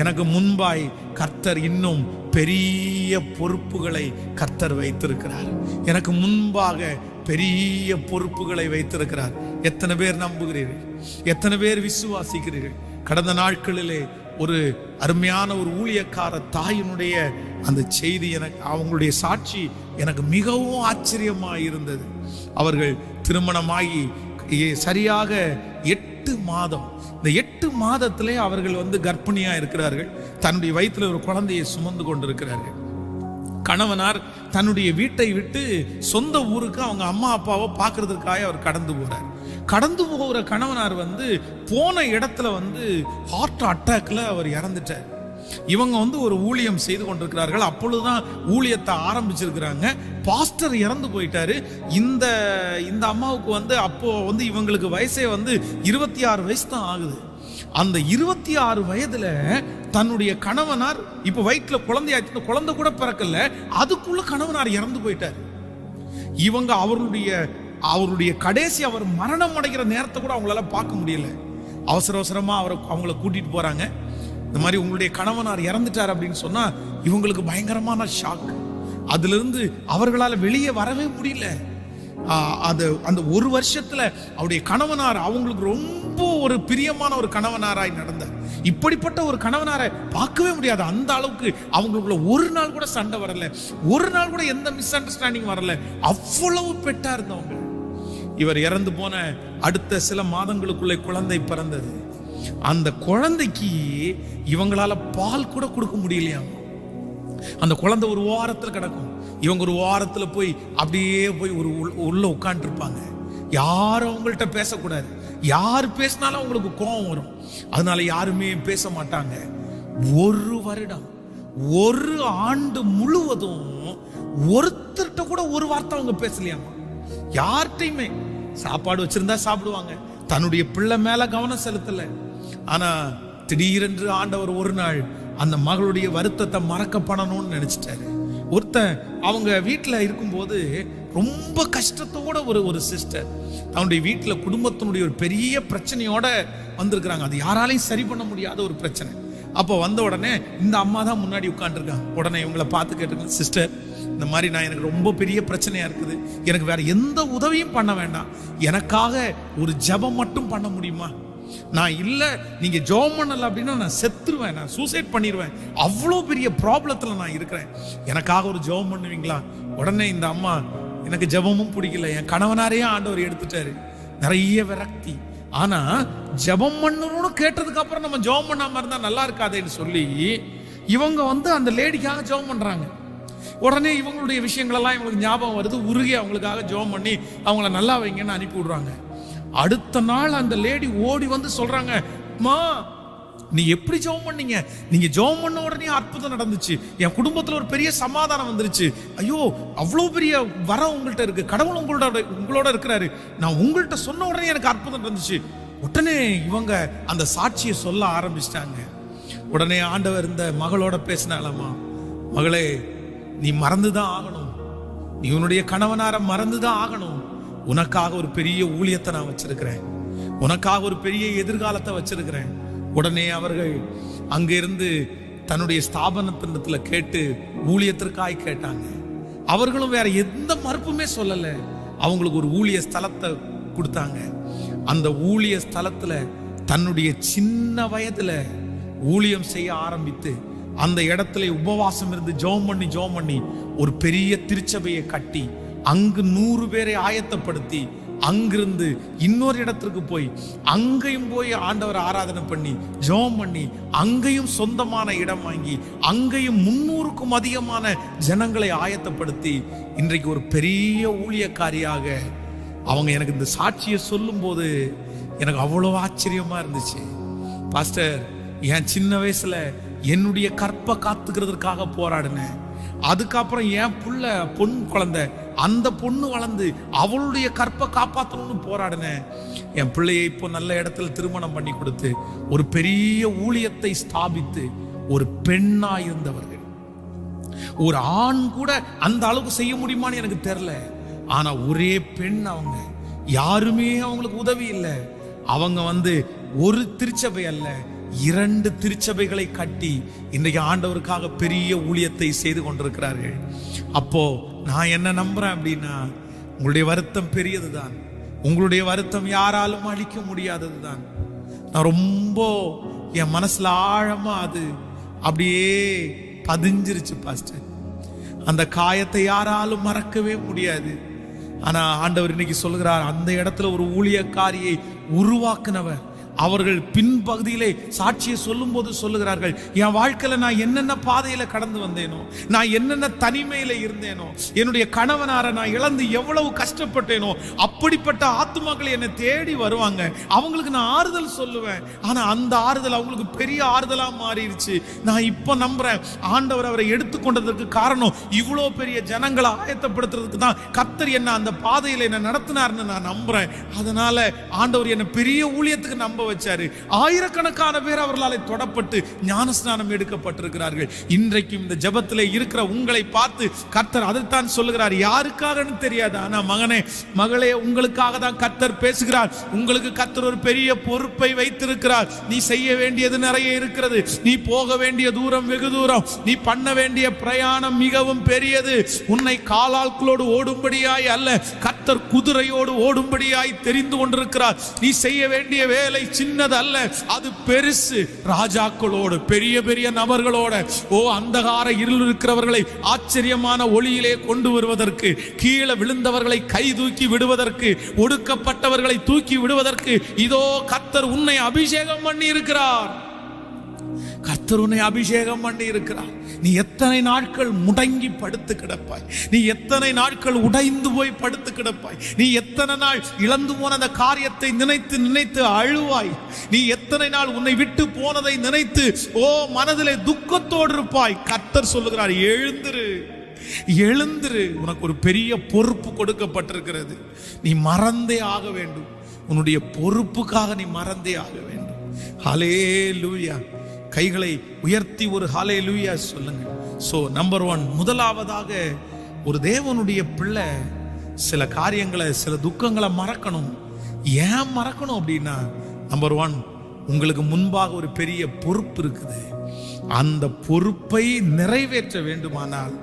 எனக்கு முன்பாய் கர்த்தர் இன்னும் பெரிய பொறுப்புகளை கர்த்தர் வைத்திருக்கிறார், எனக்கு முன்பாக பெரிய பொறுப்புகளை வைத்திருக்கிறார். எத்தனை பேர் நம்புகிறீர்கள், எத்தனை பேர் விசுவாசிக்கிறீர்கள்? கடந்த நாட்களிலே ஒரு அருமையான ஒரு ஊழியக்கார தாயினுடைய அந்த செய்தி, எனக்கு அவங்களுடைய சாட்சி எனக்கு மிகவும் ஆச்சரியமாக இருந்தது. அவர்கள் திருமணமாகி சரியாக 8 மாதம். இந்த 8 மாதத்திலே அவர்கள் வந்து கர்ப்பிணியா இருக்கிறார்கள். தன்னுடைய வயிற்றில் ஒரு குழந்தையை சுமந்து கொண்டிருக்கிறார்கள். கணவனார் தன்னுடைய வீட்டை விட்டு சொந்த ஊருக்கு அவங்க அம்மா அப்பாவை பார்க்கறதுக்காக அவர் கடந்து போறார். கடந்து போகிற கணவனார் வந்து போன இடத்துல வந்து ஹார்ட் அட்டாக்ல அவர் இறந்துட்டார். இவங்க வந்து ஒரு ஊழியம் செய்து கொண்டிருக்கிறார்கள். அப்பொழுதுதான் ஊழியத்தை ஆரம்பிச்சிருக்கிறாங்க. பாஸ்டர் இறந்து போயிட்டாரு. இந்த அம்மாவுக்கு வந்து அப்போ வந்து இவங்களுக்கு வயசே வந்து 26 வயசு தான் ஆகுது. அந்த 26 வயதுல தன்னுடைய கணவனார் இப்ப வயிற்றுல குழந்தையாச்சு, குழந்தை கூட பிறக்கல, அதுக்குள்ள கணவனார் இறந்து போயிட்டார். இவங்க அவருடைய கடைசி அவர் மரணம் அடைகிற நேரத்தை கூட அவங்களால பார்க்க முடியல. அவசரமா அவங்கள கூட்டிட்டு போறாங்க. இந்த மாதிரி உங்களுடைய கணவனார் இறந்துட்டார் அப்படின்னு சொன்னா இவங்களுக்கு பயங்கரமான ஷாக். அதுல இருந்து அவர்களால் வெளியே வரவே முடியல. அந்த ஒரு வருஷத்துல அவருடைய கணவனார் அவங்களுக்கு ரொம்ப ஒரு பிரியமான ஒரு கணவனாராய் நடந்தார். இப்படிப்பட்ட ஒரு கணவனாரை பார்க்கவே முடியாது. அந்த அளவுக்கு அவங்களுக்குள்ள ஒரு நாள் கூட சண்டை வரல, ஒரு நாள் கூட எந்த மிஸ் அண்டர்ஸ்டாண்டிங் வரல. அவ்வளவு பெட்டா இருந்தவங்க. இவர் இறந்து போன அடுத்த சில மாதங்களுக்குள்ளே குழந்தை பிறந்தது. அந்த குழந்தைக்கு இவங்களால பால் கூட கொடுக்க முடியலையா. அந்த குழந்தை ஒரு வாரத்துல கிடக்கும். இவங்க ஒரு வாரத்துல போய் அப்படியே போய் உள்ள உட்கார்ந்து இருப்பாங்க. யாரும் அவங்கள்ட்ட பேசக்கூடாது. யார் பேசினாலும் அவங்களுக்கு கோபம் வரும். அதனால யாருமே பேச மாட்டாங்க. ஒரு வருடம், ஒரு ஆண்டு முழுவதும் ஒருத்தர்கிட்ட கூட ஒரு வார்த்தை அவங்க பேசலையாமா. யார்கிட்டையுமே சாப்பாடு வச்சிருந்தா சாப்பிடுவாங்க. தன்னுடைய பிள்ளை மேல கவனம் செலுத்தல. ஆனா திடீரென்று ஆண்டவர் ஒரு நாள் அந்த மகளுடைய வருத்தத்தை மறக்க பண்ணணும்னு நினைச்சிட்டாரு. ஒருத்தன் அவங்க வீட்டுல இருக்கும்போது ரொம்ப கஷ்டத்தோட ஒரு சிஸ்டர் அவனுடைய வீட்டுல குடும்பத்தினுடைய ஒரு பெரிய பிரச்சனையோட வந்திருக்கிறாங்க. அது யாராலையும் சரி பண்ண முடியாத ஒரு பிரச்சனை. அப்போ வந்த உடனே இந்த அம்மா தான் முன்னாடி உட்காந்துருக்காங்க. உடனே இவங்களை பார்த்து கேட்டுங்க, சிஸ்டர் இந்த மாதிரி எனக்கு ரொம்ப பெரிய பிரச்சனையா இருக்குது, எனக்கு வேற எந்த உதவியும் பண்ண வேண்டாம், எனக்காக ஒரு ஜெபம் மட்டும் பண்ண முடியுமா? நான் இல்ல நீங்க ஜெபம் பண்ணல அப்படின்னா நான் செத்துருவேன், நான் சூசைட் பண்ணிடுவேன், அவ்வளோ பெரிய ப்ராப்ளத்துல நான் இருக்கிறேன், எனக்காக ஒரு ஜெபம் பண்ணுவீங்களா? உடனே இந்த அம்மா, எனக்கு ஜெபமும் பிடிக்கல, என் கணவனாரையும் ஆண்டவர் எடுத்துட்டாரு, நிறைய விரக்தி, ஆனா ஜெபம் பண்ணணும்னு கேட்டதுக்கு அப்புறம் நம்ம ஜெபம் பண்ணாம இருந்தா நல்லா இருக்காதேன்னு சொல்லி இவங்க அந்த லேடிக்காக ஜெபம் பண்றாங்க. உடனே இவங்களுடைய விஷயங்கள் எல்லாம் இவங்களுக்கு ஞாபகம் வருது. உருகி அவங்களுக்காக ஜெபம் பண்ணி அவங்கள நல்லா வைங்கன்னு அனுப்பி விடுறாங்க. அடுத்த நாள் அந்த லேடி ஓடி வந்து சொல்றாங்க, மா நீ எப்படி ஜெபம் பண்ணீங்க? நீங்க ஜெபம் பண்ண உடனே அற்புதம் நடந்துச்சு, என் குடும்பத்துல ஒரு பெரிய சமாதானம் வந்துருச்சு, ஐயோ அவ்வளவு பெரிய வரம் உங்கள்கிட்ட இருக்கு, கடவுள் உங்களோட இருக்கிறாரு, நான் உங்கள்கிட்ட சொன்ன உடனே எனக்கு அற்புதம் நடந்துச்சு. உடனே இவங்க அந்த சாட்சியை சொல்ல ஆரம்பிச்சிட்டாங்க. உடனே ஆண்டவர் இந்த மகளோட பேசினாலாமா, மகளே நீ மறந்துதான் ஆகணும், நீ உன்னுடைய கணவனார மறந்துதான் ஆகணும், உனக்காக ஒரு பெரிய ஊழியத்தை நான் வச்சிருக்கிறேன், உனக்காக ஒரு பெரிய எதிர்காலத்தை வச்சிருக்கிறேன். உடனே அவர்கள் அங்கிருந்து தன்னுடைய ஸ்தாபனத்தினத்துல கேட்டு ஊழியத்திற்காய் கேட்டாங்க. அவர்களும் வேற எந்த மறுப்புமே சொல்லல. அவங்களுக்கு ஒரு ஊழிய ஸ்தலத்தை கொடுத்தாங்க. அந்த ஊழிய ஸ்தலத்துல தன்னுடைய சின்ன வயதுல ஊழியம் செய்ய ஆரம்பித்து அந்த இடத்துல உபவாசம் இருந்து ஜெபம் பண்ணி ஒரு பெரிய திருச்சபையை கட்டி அங்கு 100 பேரை ஆயத்தப்படுத்தி அங்கிருந்து இன்னொரு இடத்திற்கு போய் அங்கேயும் போய் ஆண்டவர் ஆராதனை பண்ணி ஜெபம் பண்ணி அங்கேயும் சொந்தமான இடம் வாங்கி அங்கேயும் 300க்கும் அதிகமான ஜனங்களை ஆயத்தப்படுத்தி இன்றைக்கு ஒரு பெரிய ஊழியக்காரியாக அவங்க எனக்கு இந்த சாட்சியை சொல்லும் போது எனக்கு அவ்வளவு ஆச்சரியமா இருந்துச்சு. பாஸ்டர், என் சின்ன வயசுல என்னுடைய கற்பை காத்துக்கிறதுக்காக போராடினேன், அதுக்கப்புறம் என் புள்ள பொண்ணு குழந்தை, அந்த பொண்ணு வளர்ந்து அவளுடைய கற்பை காப்பாற்றணும்னு போராடினேன், என் பிள்ளையை இப்போ நல்ல இடத்துல திருமணம் பண்ணி கொடுத்து ஒரு பெரிய ஊழியத்தை ஸ்தாபித்து ஒரு பெண்ணா இருந்தவர்கள். ஒரு ஆண் கூட அந்த அளவுக்கு செய்ய முடியுமான்னு எனக்கு தெரியல. ஆனா ஒரே பெண், அவங்க யாருமே அவங்களுக்கு உதவி இல்லை. அவங்க ஒரு திருச்சபை அல்ல 2 திருச்சபைகளை கட்டி இன்றைக்கு ஆண்டவருக்காக பெரிய ஊழியத்தை செய்து கொண்டிருக்கிறார்கள். அப்போ நான் என்ன நம்புறேன் அப்படின்னா, உங்களுடைய வருத்தம் பெரியதுதான், உங்களுடைய வருத்தம் யாராலும் அழிக்க முடியாததுதான். நான் ரொம்ப என் மனசுல ஆழமா அது அப்படியே பதிஞ்சிருச்சு பாஸ்டர். அந்த காயத்தை யாராலும் மறக்கவே முடியாது. ஆனா ஆண்டவர் இன்னைக்கு சொல்கிறார், அந்த இடத்துல ஒரு ஊழியக்காரியை உருவாக்குனவர், அவர்கள் பின்பகுதியிலே சாட்சியை சொல்லும் போது சொல்லுகிறார்கள், என் வாழ்க்கையில நான் என்னென்ன பாதையில கடந்து வந்தேனோ, நான் என்னென்ன தனிமையில இருந்தேனோ, என்னுடைய கணவனார நான் இழந்து எவ்வளவு கஷ்டப்பட்டேனோ, அப்படிப்பட்ட ஆத்துமாக்கள் என்னை தேடி வருவாங்க. அவங்களுக்கு நான் ஆறுதல் சொல்லுவேன். ஆனா அந்த ஆறுதல் அவங்களுக்கு பெரிய ஆறுதலா மாறிடுச்சு. நான் இப்ப நம்புறேன், ஆண்டவர் அவரை எடுத்துக்கொண்டதற்கு காரணம் இவ்வளவு பெரிய ஜனங்களை ஆயத்தப்படுத்துறதுக்கு தான் கர்த்தர் என்ன அந்த பாதையில என்ன நடத்தினார்னு நான் நம்புறேன். அதனால ஆண்டவர் என்ன பெரிய ஊழியத்துக்கு நம்ப வச்சாரு. ஆயிரக்கணக்கான பேர் அவர்களால் தொடப்பட்டு ஞானஸ்நானம் எடுக்கப்பட்டிருக்கிறார்கள். இன்றைக்கும் இந்த ஜெபத்திலே இருக்கிற உங்களை பார்த்து கர்த்தர் அதைத்தான் சொல்லுகிறார். யாருக்காகன்னு தெரியாது, ஆனா மகனே மகளே, உங்களுக்காக தான் கர்த்தர் பேசுகிறார். உங்களுக்கு கர்த்தர் ஒரு பெரிய பொறுப்பை வைத்திருக்கிறார். நீ செய்ய வேண்டியது நிறைய இருக்கிறது. நீ போக வேண்டிய தூரம் வெகு தூரம். நீ பண்ண வேண்டிய பிரயாணம் மிகவும் பெரியது. உன்னை காலாட்களோடு ஓடும்படியாய் அல்ல, கர்த்தர் குதிரையோடு ஓடும்படியாய் தெரிந்து கொண்டிருக்கிறார். நீ செய்ய வேண்டிய வேலை சின்னது அல்ல, அது பெருசு. ராஜாக்களோடு, பெரிய பெரிய நபர்களோட, அந்தகார இருள் இருக்கிறவர்களை ஆச்சரியமான ஒளியிலே கொண்டு வருவதற்கு, கீழே விழுந்தவர்களை கை தூக்கி விடுவதற்கு, ஒடுக்கப்பட்டவர்களை தூக்கி விடுவதற்கு இதோ கர்த்தர் உன்னை அபிஷேகம் பண்ணி இருக்கிறார். கர்த்தர் உன்னை அபிஷேகம் பண்ணி இருக்கிறார். நீ எத்தனை நாட்கள் முடங்கி படுத்து கிடப்பாய்? நீ எத்தனை நாட்கள் உடைந்து போய் படுத்து கிடப்பாய்? நீ எத்தனை நாள் இழந்து போன அந்த காரியத்தை நினைத்து நினைத்து அழுவாய்? நீ எத்தனை நாள் உன்னை விட்டு போனதை நினைத்து மனதிலே துக்கத்தோடு இருப்பாய்? கர்த்தர் சொல்லுகிறார், எழுந்திரு, எழுந்திரு. உனக்கு ஒரு பெரிய பொறுப்பு கொடுக்கப்பட்டிருக்கிறது. நீ மறந்தே ஆக வேண்டும். உன்னுடைய பொறுப்புக்காக நீ மறந்தே ஆக வேண்டும். ஹல்லேலூயா. கைகளை உயர்த்தி ஒரு ஹல்லேலூயா சொல்லுங்க. சோ நம்பர் 1, முதலாவதாக ஒரு தேவனுடைய பிள்ளை சில காரியங்களை, சில துக்கங்களை மறக்கணும். ஏன் மறக்கணும் அப்படின்னா, நம்பர் 1, உங்களுக்கு முன்பாக ஒரு பெரிய பொறுப்பு இருக்குது. அந்த பொறுப்பை நிறைவேற்ற வேண்டுமானால்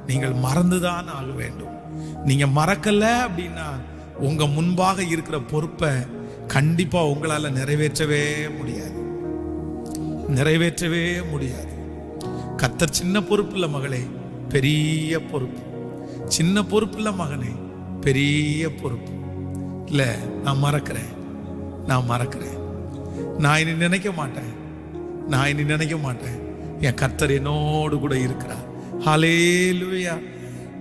நீங்கள் மறந்துதான் ஆக வேண்டும். நீங்க மறக்கல அப்படின்னா உங்க முன்பாக இருக்கிற பொறுப்பை கண்டிப்பா உங்களால நிறைவேற்றவே முடியாது, நிறைவேற்றவே முடியாது. கர்த்தர் சின்ன பொறுப்பு இல்ல மகளே, பெரிய பொறுப்பு. சின்ன பொறுப்பு இல்ல மகனே, பெரிய பொறுப்பு. இல்ல, நான் மறக்கிறேன், நான் மறக்கிறேன், நான் இனி நினைக்க மாட்டேன், நான் இனி நினைக்க மாட்டேன். என் கர்த்தர் என்னோடு கூட இருக்கிறார். ஹல்லேலூயா.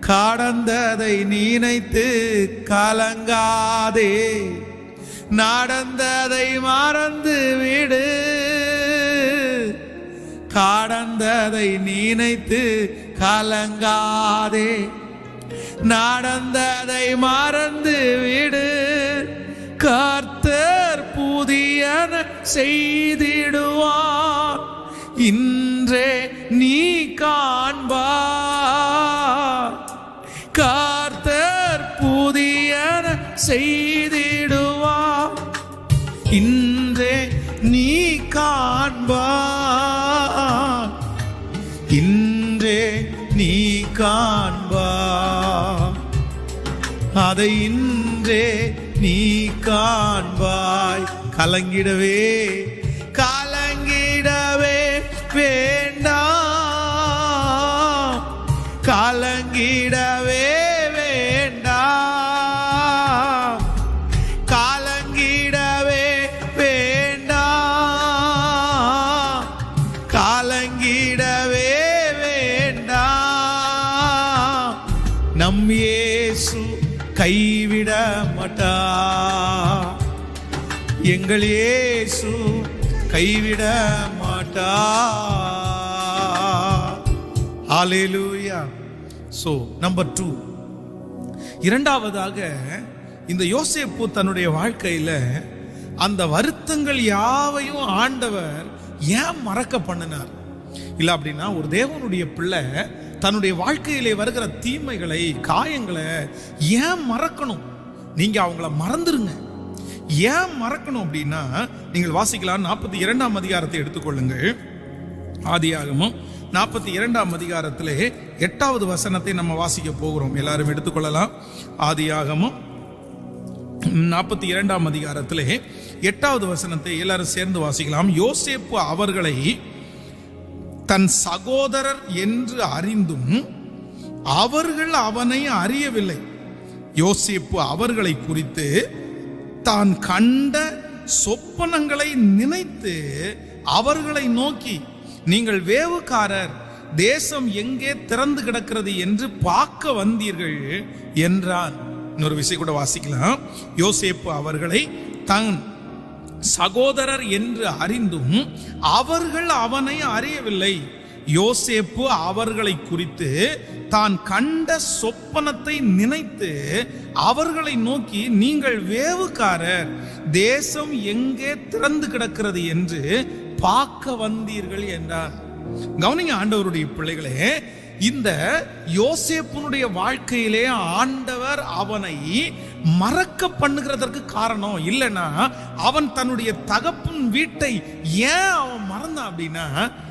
கடந்ததை நினைத்து கலங்காதே, நடந்ததை மறந்து விடு. கடந்ததை நினைத்து கலங்காதே, நடந்ததை மறந்து விடு. கர்த்தர் புதியன செய்திடுவார், இன்றே நீ காண்பார். கர்த்தர் புதியன செய்திடுவார், இன்றே நீ காண்பார். இன்றே நீ காண்பார், அதை இன்றே நீ காண்பாய். கலங்கிடவே கலங்கிடவே வேண்டாம், கலங்கிடவே வேண்டாம், கலங்கிடவே வேண்டாம், கலங்கிடவே வேண்டாம். நம் இயேசு கைவிட மாட்டார், எங்கள் இயேசு கைவிட மாட்டார். ஹல்லேலூயா. சோ நம்பர் 2, இரண்டாவதாக இந்த யோசேப்பு தன்னுடைய வாழ்க்கையில அந்த வருத்தங்கள் யாவையும் ஆண்டவர் ஏன் மறக்க பண்ணினார்? இல்ல அப்படின்னா, ஒரு தேவனுடைய பிள்ளை தன்னுடைய வாழ்க்கையிலே வருகிற தீமைகளை, காயங்களை ஏன் மறக்கணும்? நீங்க அவங்கள மறந்துருங்க. ஏன் மறக்கணும் அப்படின்னா, நீங்கள் வாசிக்கலாம். 42ஆம் அதிகாரத்தை எடுத்துக்கொள்ளுங்கள். ஆதியாகமம் 42ஆம் அதிகாரத்திலே 8வது வசனத்தை நம்ம வாசிக்க போகிறோம். எல்லாரும் எடுத்துக்கொள்ளலாம். ஆதியாகமம் 42ஆம் அதிகாரத்திலே 8வது வசனத்தை எல்லாரும் சேர்ந்து வாசிக்கலாம். யோசேப்பு அவர்களை தன் சகோதரர் என்று அறிந்தும் அவர்கள் அவனை அறியவில்லை. யோசேப்பு அவர்களை குறித்து தான் கண்ட சொப்பனங்களை நினைத்து அவர்களை நோக்கி, நீங்கள் வேவுக்காரர், தேசம் எங்கே திறந்து கிடக்கிறது என்று பார்க்க வந்தீர்கள் என்றான். இன்னொரு விஷயம் கூட வாசிக்கலாம். யோசேப்பு அவர்களை தன் சகோதரர் என்று அறிந்தும் அவர்கள் அவனை அறியவில்லை. யோசேப்பு அவர்களை குறித்து தான் கண்ட சொப்பனத்தை நினைத்து அவர்களை நோக்கி, நீங்கள் வேவுக்காரர், தேசம் எங்கே திறந்து கிடக்கிறது என்று பார்க்க வந்தீர்கள் என்றார். கவனிங்க ஆண்டவருடைய பிள்ளைகளே, இந்த யோசேப்புனுடைய வாழ்க்கையிலே ஆண்டவர் அவனை மறக்க பண்ணுகிறதற்கு காரணம் இல்லைன்னா, அவன் தன்னுடைய தகப்பன் வீட்டை ஏன் அவன் மறந்தான் அப்படின்னா,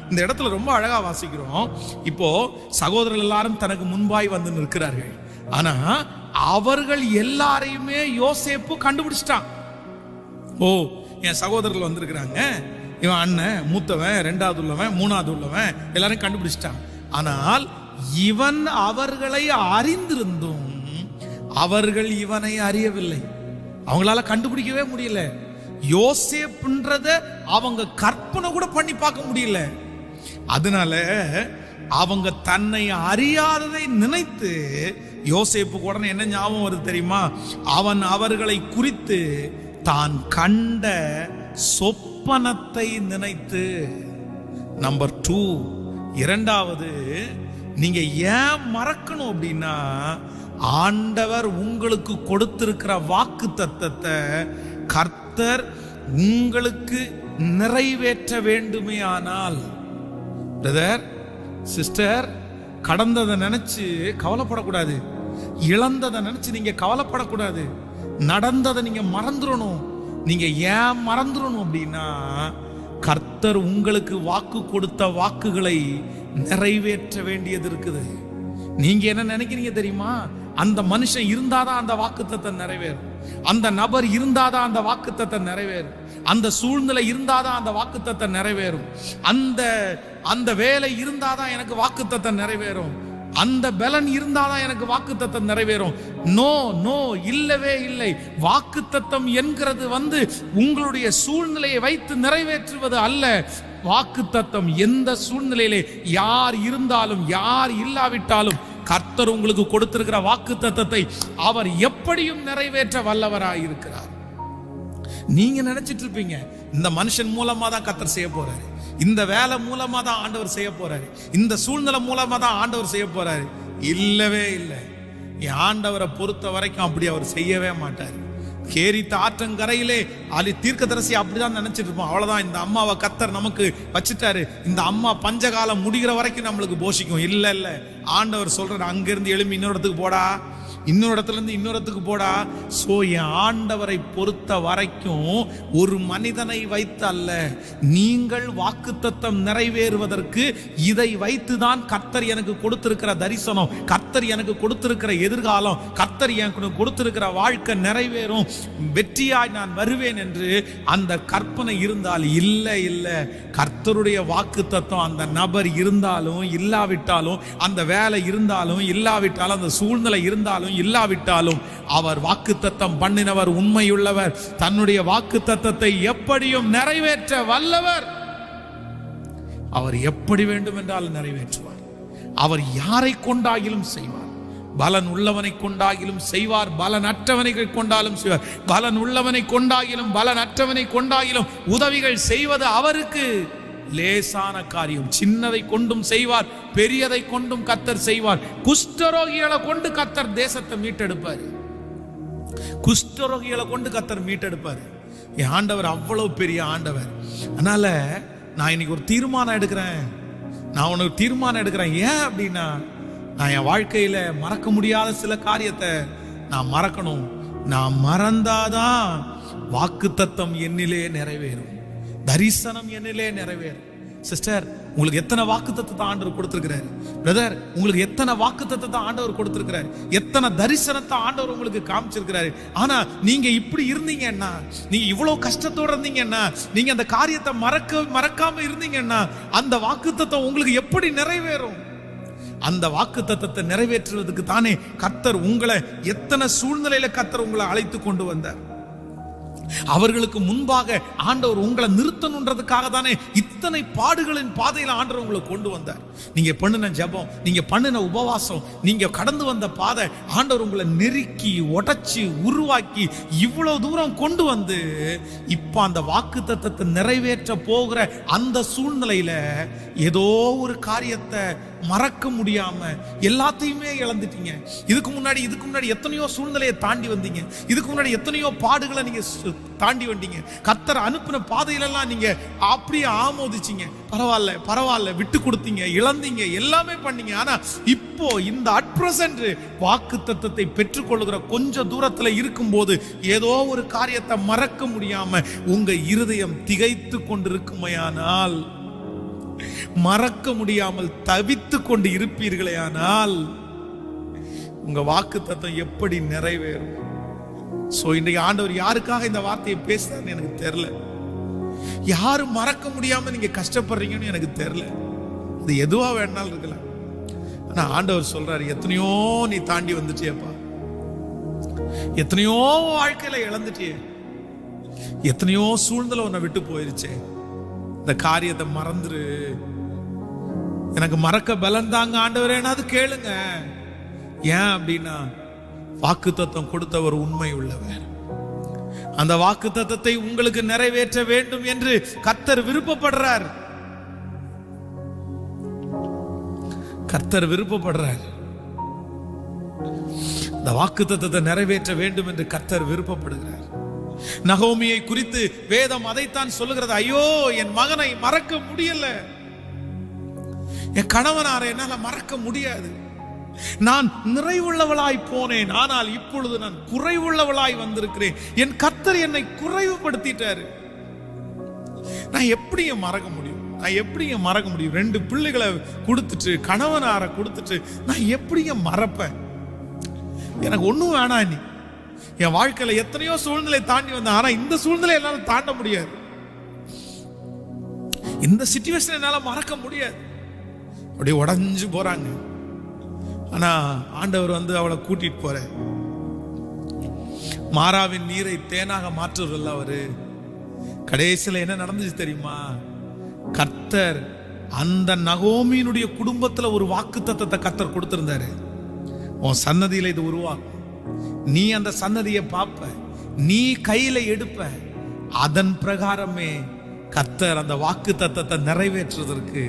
இந்த இடத்துல ரொம்ப அழகா வாசிக்கிறோம். இப்போ சகோதரர்கள் எல்லாரும் தனக்கு முன்பாய் வந்து நிற்கிறார்கள். ஆனா அவர்கள் எல்லாரையுமே யோசேப்பு கண்டுபிடிச்சிட்டான். ஓ, என் சகோதரர்கள் வந்திருக்கிறாங்க, இவன் அண்ணன், மூத்தவன், ரெண்டாவது உள்ளவன், மூணாவது உள்ளவன், எல்லாரையும் கண்டுபிடிச்சிட்டான். ஆனால் இவன் அவர்களை அறிந்திருந்தும் அவர்கள் இவனை அறியவில்லை. அவங்களால கண்டுபிடிக்கவே முடியல. யோசேப்புன்றத அவங்க கற்பனை கூட பண்ணி பார்க்க முடியல. அதனால அவங்க தன்னை அறியாததை நினைத்து, யோசேப்பு உடனே என்ன ஞாபகம் வருது தெரியுமா? அவன் அவர்களை குறித்து தான் கண்ட சொப்பனத்தை நினைத்து. நம்பர் 2, இரண்டாவது, நீங்க ஏன் மறக்கணும் அப்படின்னா, ஆண்டவர் உங்களுக்கு கொடுத்திருக்கிற வாக்கு தத்தத்தை கர்த்தர் உங்களுக்கு நிறைவேற்ற வேண்டுமே. ஆனால் பிரதர், சிஸ்டர், கடந்ததை நினைச்சு கவலைப்படக்கூடாது. இழந்ததை நினைச்சு நீங்க கவலைப்படக்கூடாது. நடந்ததை நீங்க மறந்துடணும். நீங்க ஏன் மறந்துடணும் அப்படின்னா, கர்த்தர் உங்களுக்கு வாக்கு கொடுத்த வாக்குகளை நிறைவேற்ற வேண்டியது இருக்குது. நீங்க என்ன நினைக்கிறீங்க தெரியுமா? அந்த மனுஷன் இருந்தாதான் அந்த வாக்குத்தத்தை நிறைவேறும். அந்த நபர் இருந்தாதான் அந்த வாக்குத்தத்தை நிறைவேறும். அந்த சூழ்நிலை இருந்தாதான் அந்த வாக்குத்தத்தை நிறைவேறும். அந்த வேலை இருந்தாதான் எனக்கு வாக்குத்தத்தை நிறைவேறும். அந்த பலன் இருந்தாதான் எனக்கு வாக்குத்தத்தம் நிறைவேறும். நோ நோ, இல்லவே இல்லை. வாக்குத்தத்தம் என்கிறது உங்களுடைய சூழ்நிலையை வைத்து நிறைவேற்றுவது அல்ல. வாக்குத்தத்தம் எந்த சூழ்நிலையிலே யார் இருந்தாலும் யார் இல்லாவிட்டாலும் கர்த்தர் உங்களுக்கு கொடுத்திருக்கிற வாக்குத்தத்தத்தை அவர் எப்படியும் நிறைவேற்ற வல்லவராய் இருக்கிறார். நீங்க நினைச்சிட்டு இருப்பீங்க, இந்த மனுஷன் மூலமா தான் கர்த்தர் செய்ய போறாரு, இந்த வேலை மூலமா தான் ஆண்டவர் செய்ய போறாரு, இந்த சூழ்நிலை மூலமா தான் ஆண்டவர் செய்ய போறாரு. இல்லவே இல்லை. என் ஆண்டவரை பொறுத்த வரைக்கும் அப்படி அவர் செய்யவே மாட்டார். கேரித்த ஆற்றங்கரையிலே அலி தீர்க்கதரிசி அப்படிதான் நினைச்சிட்டு இருப்போம். அவ்வளவுதான், இந்த அம்மாவை கர்த்தர் நமக்கு வச்சுட்டாரு, இந்த அம்மா பஞ்சகாலம் முடிகிற வரைக்கும் நம்மளுக்கு போஷிக்கும். இல்ல இல்ல, ஆண்டவர் சொல்றாரு, அங்கிருந்து எழும்பி இன்னொரு இடத்துக்கு போடா, இன்னொரு இடத்துல இருந்து இன்னொரு இடத்துக்கு போடா. சோ என் ஆண்டவரை பொறுத்த வரைக்கும் ஒரு மனிதனை வைத்து அல்ல, நீங்கள் வாக்குத்தத்தம் நிறைவேறுவதற்கு இதை வைத்துதான் கர்த்தர் எனக்கு கொடுத்திருக்கிற தரிசனம், கர்த்தர் எனக்கு கொடுத்திருக்கிற எதிர்காலம், கர்த்தர் எனக்கு கொடுத்திருக்கிற வாழ்க்கை நிறைவேறும், வெற்றியாய் நான் வருவேன் என்று அந்த கற்பனை இருந்தால் இல்லை இல்லை. கர்த்தருடைய வாக்குத்தத்தம் அந்த நபர் இருந்தாலும் இல்லாவிட்டாலும், அந்த வேலை இருந்தாலும் இல்லாவிட்டாலும், அந்த சூழ்நிலை இருந்தாலும் இல்லாவிட்டாலும், அவர் வாக்குத்தத்தம் பண்ணினவர் உண்மையுள்ளவர். தன்னுடைய வாக்குத்தத்தத்தை எப்படியும் நிறைவேற்ற வல்லவர். அவர் எப்படி வேண்டும் என்றாலும் நிறைவேற்றுவார். அவர் யாரை கொண்டாகிலும் செய்வார். பலன் உள்ளவனை கொண்டாகிலும் செய்வார், பலன் அற்றவனை கொண்டாலும் செய்வார். பலன் உள்ளவனை கொண்டாகிலும் பலன் அற்றவனை கொண்டாகிலும் உதவிகள் செய்வது அவருக்கு லேசான காரியம். சின்னதை கொண்டும் செய்வார், பெரியதை கொண்டும் கர்த்தர் செய்வார். குஷ்டரோகிகளை கொண்டு கர்த்தர் தேசத்தை மீட்டெடுப்பார். குஷ்டரோகிகளை கொண்டு கர்த்தர் மீட்டெடுப்பார். என் ஆண்டவர் அவ்வளவு பெரிய ஆண்டவர். அதனால நான் இன்னைக்கு ஒரு தீர்மானம் எடுக்கிறேன். நான் உனக்கு தீர்மானம் எடுக்கிறேன். ஏன் அப்படின்னா, நான் என் வாழ்க்கையில மறக்க முடியாத சில காரியத்தை நான் மறக்கணும். நான் மறந்தாதான் வாக்குத்தத்தம் என்னிலே நிறைவேறும், தரிசனம் என்னிலே நிறைவேறும். சிஸ்டர், உங்களுக்கு எத்தனை வாக்குத்தத்தத்தை ஆண்டவர் கொடுத்திருக்கிறார்? பிரதர், உங்களுக்கு எத்தனை வாக்குத்தத்தத்தை ஆண்டவர் கொடுத்திருக்கிறார்? எத்தனை தரிசனத்தை ஆண்டவர் உங்களுக்கு காமிச்சிருக்கிறாரு? ஆனா நீங்க இப்படி இருந்தீங்கன்னா, நீங்க இவ்வளவு கஷ்டத்தோட இருந்தீங்கன்னா, நீங்க அந்த காரியத்தை மறக்காம இருந்தீங்கன்னா, அந்த வாக்குத்தத்தம் உங்களுக்கு எப்படி நிறைவேறும்? அந்த வாக்குத்தத்தத்தை நிறைவேற்றுவதற்கு தானே கர்த்தர் உங்களை எத்தனை சூழ்நிலையில கர்த்தர் உங்களை அழைத்து கொண்டு வந்தார். அவர்களுக்கு முன்பாக ஆண்டவர் உங்களை நிறுத்தணுன்றதுக்காக தானே இத்தனை பாடுகளின் பாதையில ஆண்டவர் உங்களை கொண்டு வந்தார். நீங்க பண்ணின ஜெபம், நீங்க பண்ணின உபவாசம், நீங்க கடந்து வந்த பாதை ஆண்டவர் உங்களை நெருக்கி உடைச்சி உருவாக்கி இவ்வளவு தூரம் கொண்டு வந்து இப்ப அந்த வாக்குத்தத்தத்தை நிறைவேற்ற போகிற அந்த சூழ்நிலையில ஏதோ ஒரு காரியத்தை மறக்க முடியாம எல்லாத்தையுமே இழந்துட்டீங்க. இதுக்கு முன்னாடி எத்தனையோ சூழ்நிலையை தாண்டி வந்தீங்க. இதுக்கு முன்னாடி எத்தனையோ பாடுகளை நீங்க தாண்டி வந்தீங்க. கர்த்தர் அனுப்பின பாதையிலெல்லாம் நீங்க அப்படியே ஆமோதிச்சீங்க. பரவாயில்ல விட்டு கொடுத்தீங்க, இழந்தீங்க, எல்லாமே பண்ணீங்க. ஆனா இப்போ இந்த அட்பிரசன்ட் வாக்குத்தத்தத்தை பெற்றுக்கொள்ளுகிற கொஞ்ச தூரத்துல இருக்கும்போது ஏதோ ஒரு காரியத்தை மறக்க முடியாம உங்க இருதயம் திகைத்து கொண்டிருக்குமையானால், மறக்க முடியாமல் தவித்து கொண்டு இருப்பீர்களே ஆனால் உங்க வாக்குத்தத்தம் எப்படி நிறைவேறும்? சோ இன்றைக்கு ஆண்டவர் யாருக்காக இந்த வார்த்தையை பேசுறாருன்னு எனக்கு தெரியல. யாரும் மறக்க முடியாம நீங்க கஷ்டப்படுறீங்கன்னு எனக்கு தெரியல. அது எதுவா வேணாலும் இருக்கலாம். ஆனா ஆண்டவர் சொல்றாரு, எத்தனையோ நீ தாண்டி வந்துட்டியப்பா, எத்தனையோ வாழ்க்கையில இழந்துட்டியே, எத்தனையோ சூழ்நிலை உன்னை விட்டு போயிருச்சே, இந்த காரியத்தை மறந்துரு. எனக்கு மறக்க பலன் தாங்க ஆண்டவரே, அது கேளுங்க. ஏன் அப்படின்னா வாக்குத்தத்தம் கொடுத்தவர் உண்மை உள்ளவர். அந்த வாக்குத்தத்தத்தை உங்களுக்கு நிறைவேற்ற வேண்டும் என்று கர்த்தர் விருப்பப்படுறார். கர்த்தர் விருப்பப்படுறார். இந்த வாக்குத்தத்தத்தை நிறைவேற்ற வேண்டும் என்று கர்த்தர் விருப்பப்படுகிறார். நகோமியை குறித்து வேதம் அதைத்தான் சொல்லுகிறது. ஐயோ, என் மகனை மறக்க முடியல, என் கணவனாரை என்னால மறக்க முடியாது. நான் நிறைவுள்ளவளாய் போனேன், ஆனால் இப்பொழுது நான் குறைவுள்ளவளாய் வந்திருக்கிறேன். என் கர்த்தர் என்னை குறைவுபடுத்திட்டாரு. நான் எப்படி மறக்க முடியும்? நான் எப்படி மறக்க முடியும்? 2 பிள்ளைகளை கொடுத்துட்டு, கணவனாரை கொடுத்துட்டு நான் எப்படி மறப்பேன்? எனக்கு ஒண்ணும் வேணாம். நீ என் வாழ்க்கையில எத்தனையோ சூழ்நிலை தாண்டி வந்தேன், ஆனா இந்த சூழ்நிலை என்னால தாண்ட முடியாது. இந்த சிச்சுவேஷன் என்னால மறக்க முடியாது. அப்படியே உடஞ்சு போறாங்க. ஆனா ஆண்டவர் வந்து அவளை கூட்டிட்டு போற. மாறாவின் நீரை தேனாக மாற்றுவதில்ல அவரு. கடைசியில என்ன நடந்துச்சு தெரியுமா? கர்த்தர் அந்த நகோமியினுடைய குடும்பத்துல ஒரு வாக்குத்தத்தத்தை கர்த்தர் கொடுத்திருந்தாரு. உன் சன்னதியில இது உருவாக்கும், நீ அந்த சன்னதியை பார்ப்ப, நீ கையில எடுப்ப. அதன் பிரகாரமே கர்த்தர் அந்த வாக்குத்தத்தத்தை நிறைவேற்றுவதற்கு,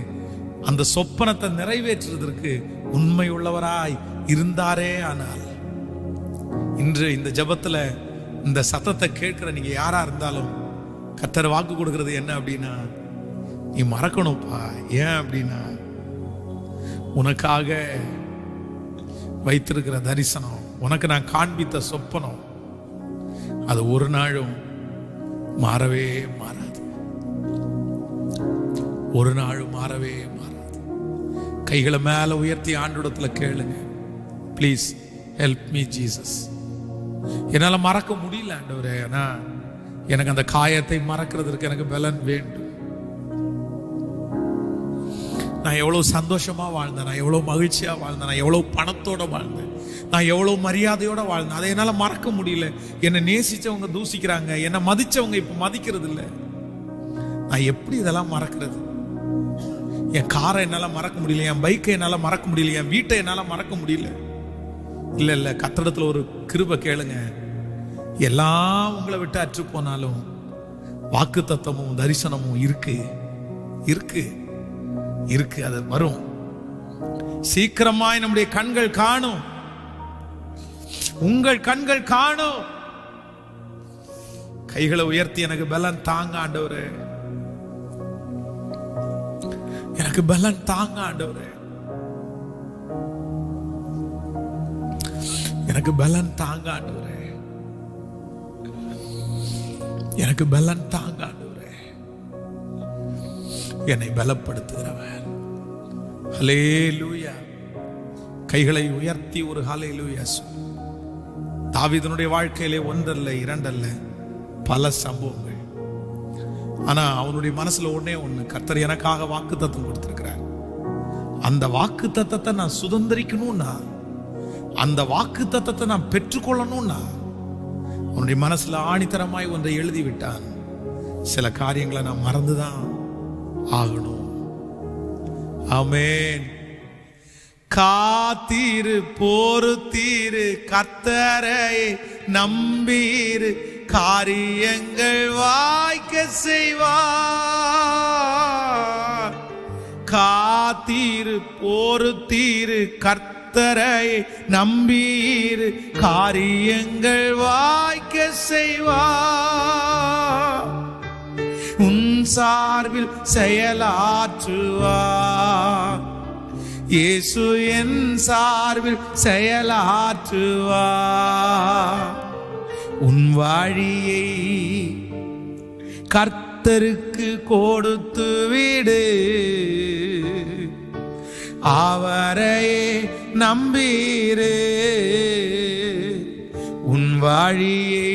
அந்த சொப்பனத்தை நிறைவேற்றுவதற்கு உண்மை உள்ளவராய் இருந்தாரே. ஆனால் இன்று இந்த ஜெபத்துல இந்த சத்தத்தை கேட்கிற நீங்க யாரா இருந்தாலும் கர்த்தர் வாக்கு கொடுக்கிறது என்ன அப்படின்னா, நீ மறக்கணும்ப்பா. ஏன் அப்படின்னா உனக்காக வைத்திருக்கிற தரிசனம், உனக்கு நான் காண்பித்த சொப்பனம், அது ஒரு நாளும் மாறவே மாறாது. ஒரு நாளும் மாறவே மாறாது. கைகளை மேல உயர்த்தி ஆண்டவரிடத்துல கேளுங்க, ப்ளீஸ் ஹெல்ப் மீ ஜீசஸ். என்னால மறக்க முடியல ஆண்டவரே, ஆனா எனக்கு அந்த காயத்தை மறக்கிறதுக்கு எனக்கு பலன் வேண்டும். நான் எவ்வளவு சந்தோஷமா வாழ்ந்தேன், நான் எவ்வளவு மகிழ்ச்சியா வாழ்ந்தேன், நான் எவ்வளவு பணத்தோட வாழ்ந்தேன், நான் எவ்வளவு மரியாதையோட வாழ்ந்தேன், அதை என்னால மறக்க முடியல. என்னை நேசிச்சவங்க தூசிக்கிறாங்க, என்னை மதிச்சவங்க இப்ப மதிக்கிறது இல்லை. நான் எப்படி இதெல்லாம் மறக்கிறது? என் காரை என்னால மறக்க முடியல, என் பைக்கை என்னால மறக்க முடியல, என் வீட்டை என்னால மறக்க முடியல. இல்ல கர்த்தரிடத்துல ஒரு கிருபை கேளுங்க. எல்லாம் உங்களை விட்டு அற்று போனாலும் வாக்குத்தத்தமும் தரிசனமும் இருக்கு இருக்கு இருக்கு. அது வரும். சீக்கிரமாய் நம்முடைய கண்கள் காணும், உங்கள் கண்கள் காணும். கைகளை உயர்த்தி எனக்கு பலன் தாங்க ஆண்டவரே, எனக்கு பலன் தாங்க ஆண்டவரே, எனக்கு பலன் தாங்க ஆண்டவரே, எனக்கு பலன் தாங்க ஆண்டவரே. என்னை பலப்படுத்துகிறவர். ஹல்லேலூயா. கைகளை உயர்த்தி ஒரு ஹல்லேலூயா சொல்லு. தாவீதுனுடைய வாழ்க்கையிலே ஒன்றல்ல இரண்டல்ல பல சம்பவங்கள். ஆனா அவனுடைய மனசுல ஒண்ணு, கர்த்தர் எனக்காக வாக்குத்தத்தம் கொடுத்திருக்கிறார். அந்த வாக்குத்தத்தத்தை நான் சுதந்திரிக்கணும்னா, அந்த வாக்குத்தத்தத்தை நான் பெற்றுக்கொள்ளணும்னா உன்னுடைய மனசுல ஆணித்தரமாய் ஒன்றை எழுதி விட்டான். சில காரியங்களை நான் மறந்துதான் ஆகணும். ஆமென். காத்தீரு பொறுத்தீரு கர்த்தரை நம்பீரு காரியங்கள் வாய்க்க செய்வார். காத்தீரு பொறுத்தீரு கர்த்தரை நம்பீரு காரியங்கள் வாய்க்க செய்வார். உன் சார்பில் செயலாற்றுவார். இயேசு என் சார்பில் செயலாற்றுவார். உன் வழியை கர்த்தருக்கு கொடுத்து விடு. அவரையே நம்பீரு. உன் வழியை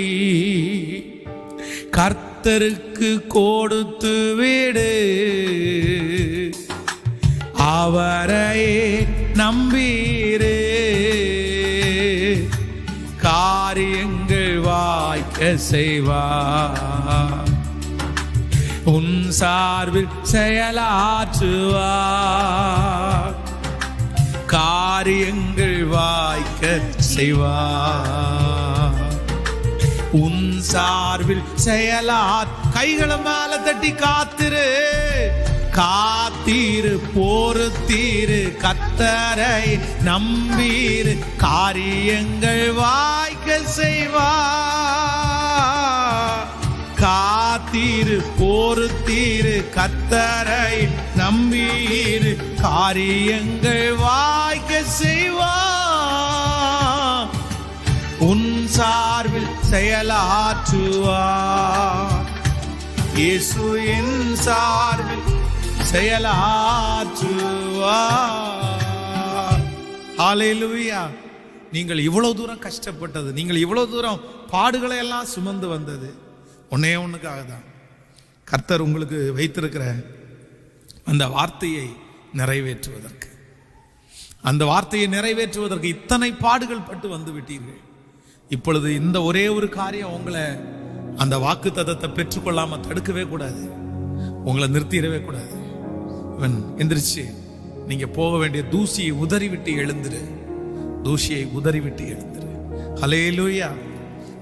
கர்த்தருக்கு கொடுத்து விடு. அவரையே நம்பீரு. காரியங்கள் வாய்க்க செய்வார். உன் சார்பில் செயலாற்றுவார். காரியங்கள் வாய்க்க செய்வார். உன் சார்பில் கைகளை மேல தட்டி காத்திரு. காத்தீரு பொறுத்தீரு கர்த்தரை நம்பீரு காரியங்கள் வாய்க்க செய்வார். காத்தீரு பொறுத்தீரு கர்த்தரை நம்பீரு காரியங்கள் வாய்க்க செய்வார். உன் சார்பில் செயலாற்றுவார். இயேசு என் சார்பில் செயலாற்றுவார். ஹல்லேலூயா. நீங்கள் இவ்வளவு தூரம் கஷ்டப்பட்டது, நீங்கள் இவ்வளவு தூரம் பாடுகளை எல்லாம் சுமந்து வந்தது ஒன்னே ஒண்ணுக்காக தான். கர்த்தர் உங்களுக்கு வைத்திருக்கிற அந்த வார்த்தையை நிறைவேற்றுவதற்கு, அந்த வார்த்தையை நிறைவேற்றுவதற்கு இத்தனை பாடுகள் பட்டு வந்து விட்டீர்கள். இப்பொழுது இந்த ஒரே ஒரு காரியம் உங்களை அந்த வாக்கு தத்தத்தை பெற்றுக்கொள்ளாம தடுக்கவே கூடாது, உங்களை நிறுத்திடவே கூடாது. இவன் எந்திரிச்சு நீங்க போக வேண்டிய தூசியை உதறிவிட்டு எழுந்துரு. தூசியை உதறிவிட்டு எழுந்துரு. ஹல்லேலூயா.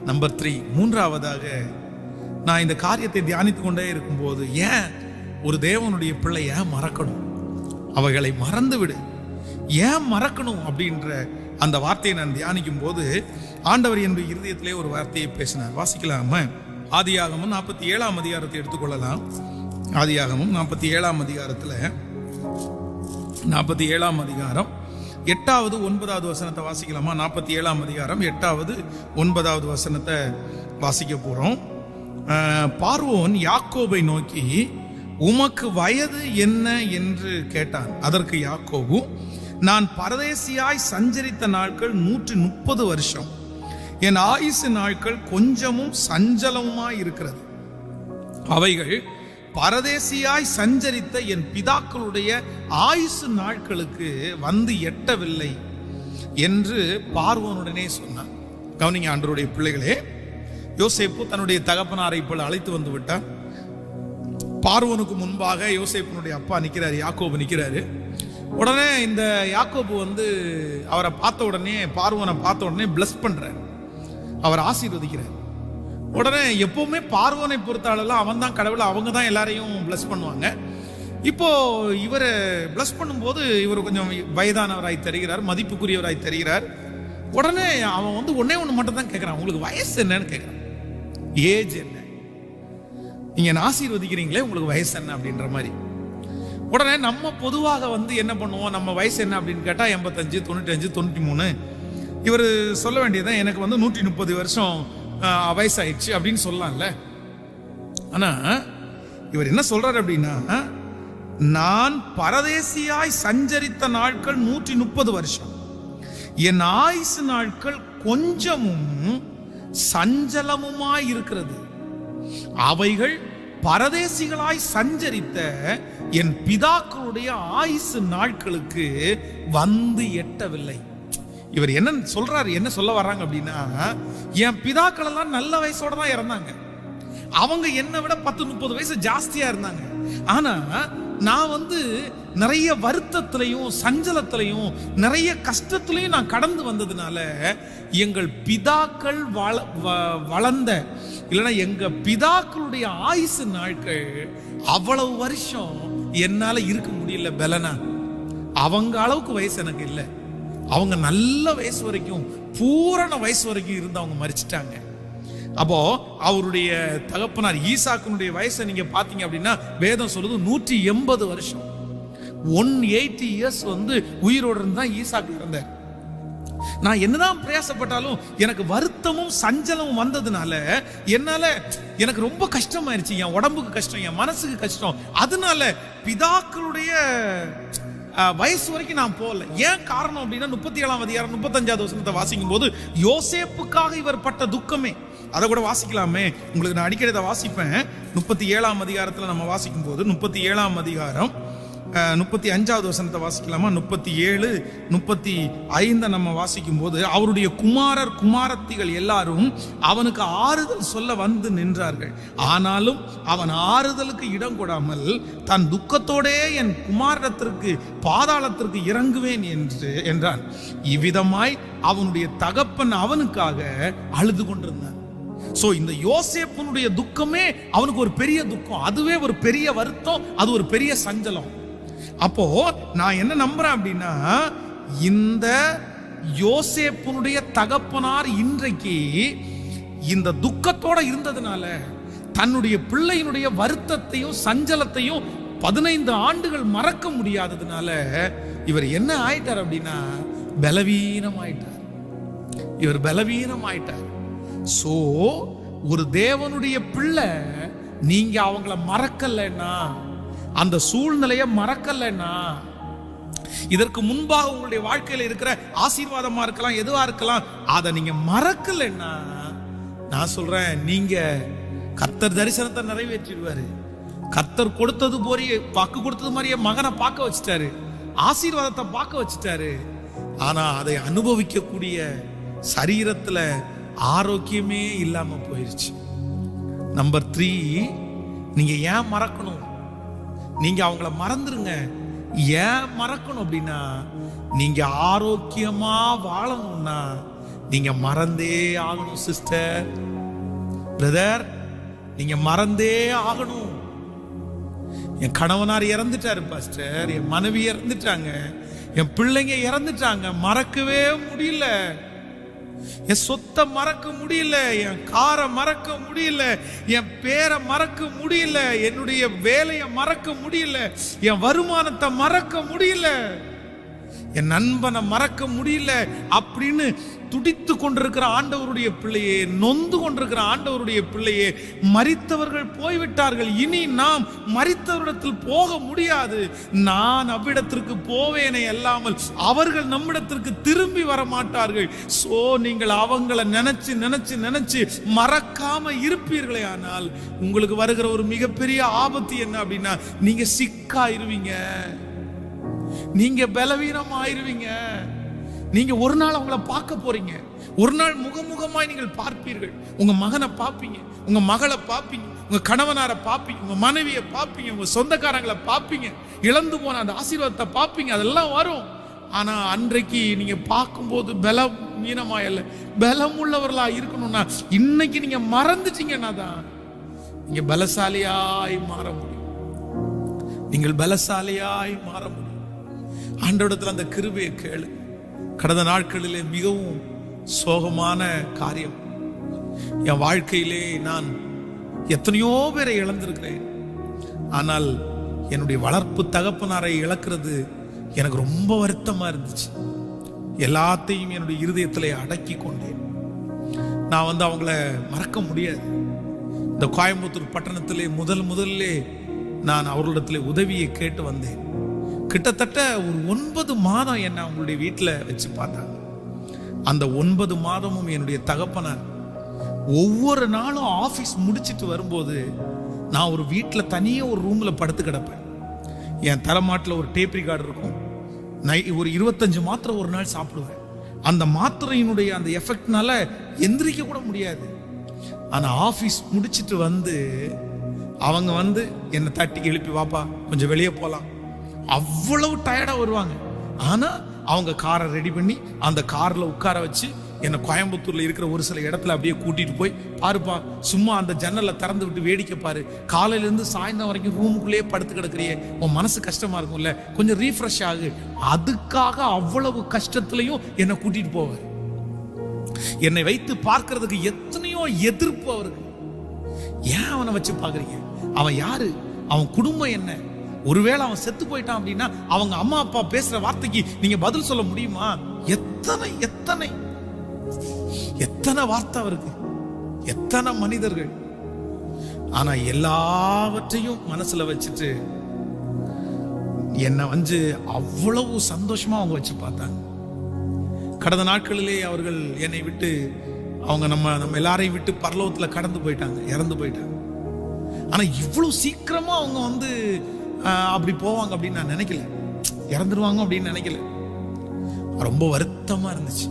நம்பர் 3, மூன்றாவதாக நான் இந்த காரியத்தை தியானித்து கொண்டே இருக்கும்போது, ஏன் ஒரு தேவனுடைய பிள்ளை ஏன் மறக்கணும்? அவைகளை மறந்து விடு. ஏன் மறக்கணும் அப்படின்ற அந்த வார்த்தையை நான் தியானிக்கும் போது ஆண்டவர் என்னுடைய இருதயத்திலே ஒரு வார்த்தையை பேசினார். வாசிக்கலாமா? ஆதியாகமம் 47ஆம் அதிகாரத்தை எடுத்துக்கொள்ளலாம். ஆதியாகமம் 47ஆம் அதிகாரத்தில் 47ஆம் அதிகாரம் 8வது 9வது வசனத்தை வாசிக்கலாமா? 47ஆம் அதிகாரம் 8வது 9வது வசனத்தை வாசிக்க போறோம். பார்வோன் யாக்கோபை நோக்கி, உமக்கு வயது என்ன என்று கேட்டான். அதற்கு யாக்கோபு, நான் பரதேசியாய் சஞ்சரித்த நாட்கள் 130 வருஷம். என் ஆயுசு நாட்கள் கொஞ்சமும் சஞ்சலமுமாய் இருக்கிறது. அவைகள் பரதேசியாய் சஞ்சரித்த என் பிதாக்களுடைய ஆயுசு நாட்களுக்கு வந்து எட்டவில்லை என்று பார்வோனுடனே சொன்னான். கவனிங்க ஆண்டவருடைய பிள்ளைகளே, யோசேப்பு தன்னுடைய தகப்பனாரை போல அழைத்து வந்து விட்டார். பார்வோனுக்கு முன்பாக யோசேப்பினுடைய அப்பா நிற்கிறாரு, யாக்கோபு நிற்கிறாரு. உடனே இந்த யாக்கோபு அவரை பார்த்த உடனே, பார்வோனை பார்த்த உடனே பிளஸ் பண்றார், அவர் ஆசீர்வதிக்கிறார். உடனே எப்பவுமே பார்வோனை பொறுத்தாளெல்லாம் அவன் தான் கடவுள், அவங்க தான் எல்லாரையும் பிளஸ் பண்ணுவாங்க. இப்போ இவரை பிளஸ் பண்ணும்போது இவர் கொஞ்சம் வயதானவராய் தெரிகிறார், மதிப்புக்குரியவராய் தெரிகிறார். உடனே அவன் ஒன்னே ஒன்று மட்டும் தான் கேட்கிறான், உங்களுக்கு வயசு என்னன்னு கேட்கிறான். ஏஜ் என்ன? நீங்க ஆசீர்வதிக்கிறீங்களே, உங்களுக்கு வயசு என்ன அப்படின்ற மாதிரி. உடனே நம்ம பொதுவாக என்ன பண்ணுவோம், நம்ம வயசு என்ன அப்படின்னு கேட்டா 85, 95, 93. இவர் சொல்ல வேண்டியதான், எனக்கு 130 வருஷம் வயசாயிடுச்சு அப்படின்னு சொல்லலாம்ல. ஆனா இவர் என்ன சொல்றாரு அப்படின்னா, நான் பரதேசியாய் சஞ்சரித்த நாட்கள் 130 வருஷம், என் ஆயுசு நாட்கள் கொஞ்சமும் சஞ்சலமுமாய் இருக்கிறது. அவைகள் பரதேசிகளாய் சஞ்சரித்த என் பிதாக்களுடைய ஆயுசு நாட்களுக்கு வந்து எட்டவில்லை. இவர் என்ன சொல்றாரு, என்ன சொல்ல வர்றாங்க அப்படின்னா, என் பிதாக்கள் எல்லாம் நல்ல வயசோட தான் இறந்தாங்க. அவங்க என்னை விட 10-30 வயசு ஜாஸ்தியா இருந்தாங்க. ஆனா நான் நிறைய வருத்தத்திலையும் சஞ்சலத்திலையும் நிறைய கஷ்டத்திலையும் நான் கடந்து வந்ததுனால எங்கள் பிதாக்கள் வளர்ந்த இல்லைன்னா எங்க பிதாக்களுடைய ஆயுசு நாட்கள் அவ்வளவு வருஷம் என்னால இருக்க முடியல. பலனா அவங்க அளவுக்கு வயசு எனக்கு இல்லை. அவங்க நல்ல வயசு வரைக்கும், பூரண வயசு வரைக்கும் இருந்து அவங்க மரிச்சிட்டாங்க. அப்போ அவருடைய தகப்பனார் ஈசாக்குனுடைய வயசை நீங்க பாத்தீங்க அப்படின்னா வேதம் சொல்லுது 180 வருஷம், 180 இயர்ஸ் உயிரோடு இருந்தா ஈசாக்கு இறந்தார். நான் என்னதான் பிரயாசப்பட்டாலும் எனக்கு வருத்தமும் சஞ்சலமும் வந்ததுனால எனக்கு ரொம்ப கஷ்டமாயிருச்சு. என் உடம்புக்கு கஷ்டம், என் மனசுக்கு கஷ்டம். அதனால பிதாக்களுடைய வயசு வரைக்கும் நான் போகல. ஏன் காரணம் அப்படின்னா 37ஆம் அதிகாரம் 35வது வசனத்தை வாசிக்கும் போது யோசேப்புக்காக இவர் பட்ட துக்கமே, அதை கூட வாசிக்கலாமே. உங்களுக்கு நான் அடிக்கடி அதை வாசிப்பேன். 37ஆம் அதிகாரத்தில் நம்ம வாசிக்கும் போது 37ஆம் அதிகாரம் 35வது வசனத்தை வாசிக்கலாமா? 37, 35 நம்ம வாசிக்கும் போது அவருடைய குமாரர் குமாரத்திகள் எல்லாரும் அவனுக்கு ஆறுதல் சொல்ல வந்து நின்றார்கள். ஆனாலும் அவன் ஆறுதலுக்கு இடம் கொடாமல் தன் துக்கத்தோடே என் குமாரத்திற்கு பாதாளத்திற்கு இறங்குவேன் என்றான். இவ்விதமாய் அவனுடைய தகப்பன் அவனுக்காக அழுது கொண்டிருந்தான். சோ இந்த யோசேப்புனுடைய துக்கமே அவனுக்கு ஒரு பெரிய துக்கம், அதுவே ஒரு பெரிய வருத்தம், அது ஒரு பெரிய சஞ்சலம். அப்போ நான் என்ன நம்புறேன் அப்படின்னா, இந்த யோசேப்புனுடைய தகப்பனார் இன்றைக்கு இந்த துக்கத்தோட இருந்ததுனால தன்னுடைய பிள்ளையினுடைய வருத்தத்தையும் சஞ்சலத்தையும் 15 ஆண்டுகள் மறக்க முடியாததுனால இவர் என்ன ஆயிட்டார் அப்படின்னா பலவீனம் ஆயிட்டார். இவர் பலவீனம் ஆயிட்டார். சோ ஒரு தேவனுடைய பிள்ளை நீங்க அவங்கள மறக்கலன்னா, அந்த சூழ்நிலையை மறக்கலன்னா, இதற்கு முன்பாக உங்களுடைய வாழ்க்கையில இருக்கிற ஆசீர்வாதமா இருக்கலாம், எதுவா இருக்கலாம், அதை நீங்க மறக்கலன்னா நான் சொல்றேன், நீங்க கர்த்தர் தரிசனத்தை நிறைவேற்றிடுவாரு. கர்த்தர் கொடுத்தது போறிய வாக்கு கொடுத்தது மாதிரியே மகனை பார்க்க வச்சுட்டாரு, ஆசீர்வாதத்தை பார்க்க வச்சுட்டாரு. ஆனா அதை அனுபவிக்கக்கூடிய சரீரத்துல ஆரோக்கியமே இல்லாம போயிருச்சு. நம்பர் 3, நீங்க ஏன் மறக்கணும்? நீங்க அவங்கள மறந்துருங்க. ஏன் மறக்கணும் அப்படின்னா, நீங்க ஆரோக்கியமா வாழணும்னா நீங்க மறந்தே ஆகணும். சிஸ்டர், பிரதர், நீங்க மறந்தே ஆகணும். என் கணவனார் இறந்துட்டாரு பாஸ்டர், என் மனைவி இறந்துட்டாங்க, என் பிள்ளைங்க இறந்துட்டாங்க, மறக்கவே முடியல. என் சொத்தை மறக்க முடியல, என் காரை மறக்க முடியல, என் பேரை மறக்க முடியல, என்னுடைய வேலையை மறக்க முடியல, என் வருமானத்தை மறக்க முடியல, என் நண்பனை மறக்க முடியல அப்படின்னு துடித்து கொண்டிருக்கிற ஆண்டவருடைய பிள்ளையே, நொந்து கொண்டிருக்கிற ஆண்டவருடைய பிள்ளையே, மரித்தவர்கள் போய்விட்டார்கள், இனி நாம் மரித்தவரிடத்தில் போக முடியாது. நான் அவ்விடத்திற்கு போவேனே அல்லாமல் அவர்கள் நம்மிடத்திற்கு திரும்பி வர மாட்டார்கள். சோ நீங்கள் அவங்கள நினைச்சு நினைச்சு நினைச்சு மறக்காம இருப்பீர்களே, ஆனால் உங்களுக்கு வருகிற ஒரு மிகப்பெரிய ஆபத்து என்ன அப்படின்னா, நீங்க சிக்காயிருவீங்க, நீங்க பலவீனம் ஆயிருவீங்க. நீங்க ஒரு நாள் அவங்கள பார்க்க போறீங்க, ஒரு நாள் முகமுகமாய் நீங்கள் பார்ப்பீர்கள். உங்க மகனை பார்ப்பீங்க, உங்க மகளை பார்ப்பீங்க, உங்க கணவனாரை பார்ப்பீங்க, உங்க மனைவியை பார்ப்பீங்க, உங்க சொந்தக்காரங்களை பார்ப்பீங்க, இழந்து போன அந்த ஆசீர்வாதத்தை பார்ப்பீங்க. அதெல்லாம் வரும். ஆனா அன்றைக்கு நீங்க பார்க்கும்போது பலவீனமாயல்ல, பலம் உள்ளவர்களா இருக்கணும்னா இன்னைக்கு நீங்க மறந்துட்டீங்கன்னா தான் நீங்க பலசாலியாய் மாற முடியும். நீங்கள் பலசாலியாய் மாற முடியும். ஆண்டவரிடத்தில் அந்த கிருபையை கேளு. கடந்த நாட்களிலே மிகவும் சோகமான காரியம், என் வாழ்க்கையிலே நான் எத்தனையோ பேரை இழந்திருக்கிறேன். ஆனால் என்னுடைய வளர்ப்பு தகப்பனாரை இழக்கிறது எனக்கு ரொம்ப வருத்தமா இருந்துச்சு. எல்லாத்தையும் என்னுடைய இருதயத்திலே அடக்கி கொண்டேன். நான் அவங்கள மறக்க முடியாது. இந்த கோயம்புத்தூர் பட்டணத்திலே முதல்ல நான் அவர்களிடத்திலே உதவியை கேட்டு வந்தேன். கிட்டத்தட்ட ஒரு 9 மாதம் என்ன அவங்களுடைய வீட்டில் வச்சு பார்த்தாங்க. அந்த 9 மாதமும் என்னுடைய தகப்பனார் ஒவ்வொரு நாளும் ஆஃபீஸ் முடிச்சிட்டு வரும்போது நான் ஒரு வீட்டில் தனியே ஒரு ரூம்ல படுத்து கிடப்பேன். என் தலைமாட்டில் ஒரு டேப் ரிகார்டர் இருக்கும். ஒரு 25 மாத்திரை ஒரு நாள் சாப்பிடுவேன். அந்த மாத்திரையினுடைய அந்த எஃபெக்ட்னால எந்திரிக்க கூட முடியாது. ஆனா ஆபீஸ் முடிச்சிட்டு வந்து அவங்க வந்து என்னை தட்டி எழுப்பி, வாப்பா கொஞ்சம் வெளியே போலாம், அவ்வளவு டயர்டா வருவாங்க. ஆனா அவங்க காரை ரெடி பண்ணி அந்த கார்ல உட்கார வச்சு என்னை கோயம்புத்தூர்ல இருக்கிற ஒரு சில இடத்துல அப்படியே கூட்டிட்டு போய், பாருப்பா சும்மா அந்த ஜன்னலை திறந்து விட்டு வேடிக்கை பாரு, காலையில இருந்து சாயந்தரம் வரைக்கும் ரூமுக்குள்ளேயே படுத்து கிடக்குறியே, உன் மனசு கஷ்டமா இருக்கும்ல, கொஞ்சம் ரீஃப்ரெஷ் ஆகு. அதுக்காக அவ்வளவு கஷ்டத்திலையும் என்னை கூட்டிட்டு போவார். என்னை வைத்து பார்க்கிறதுக்கு எத்தனையோ எதிர்ப்பு அவருக்கு. ஏன் அவனை வச்சு பாக்குறீங்க? அவன் யாரு? அவன் குடும்பம் என்ன? ஒருவேளை அவன் செத்து போயிட்டான் அப்படின்னா அவங்க அம்மா அப்பா பேசுற வார்த்தைக்கு நீங்க பதில் சொல்ல முடியுமா? எத்தனை எத்தனை எத்தனை வார்த்தை அவருக்கு, எத்தனை மனிதர்கள். ஆனா எல்லாவற்றையும் மனசுல வச்சுட்டு என்ன வந்து அவ்வளவு சந்தோஷமா அவங்க வச்சு பார்த்தாங்க. கடந்த நாட்களிலே அவர்கள் என்னை விட்டு, அவங்க நம்ம எல்லாரையும் விட்டு பரலோகத்துல கடந்து போயிட்டாங்க, இறந்து போயிட்டாங்க. ஆனா இவ்வளவு சீக்கிரமா அவங்க வந்து அப்படி போவாங்க அப்படின்னு நான் நினைக்கல, இறந்துருவாங்க அப்படின்னு நினைக்கல. ரொம்ப வருத்தமா இருந்துச்சு.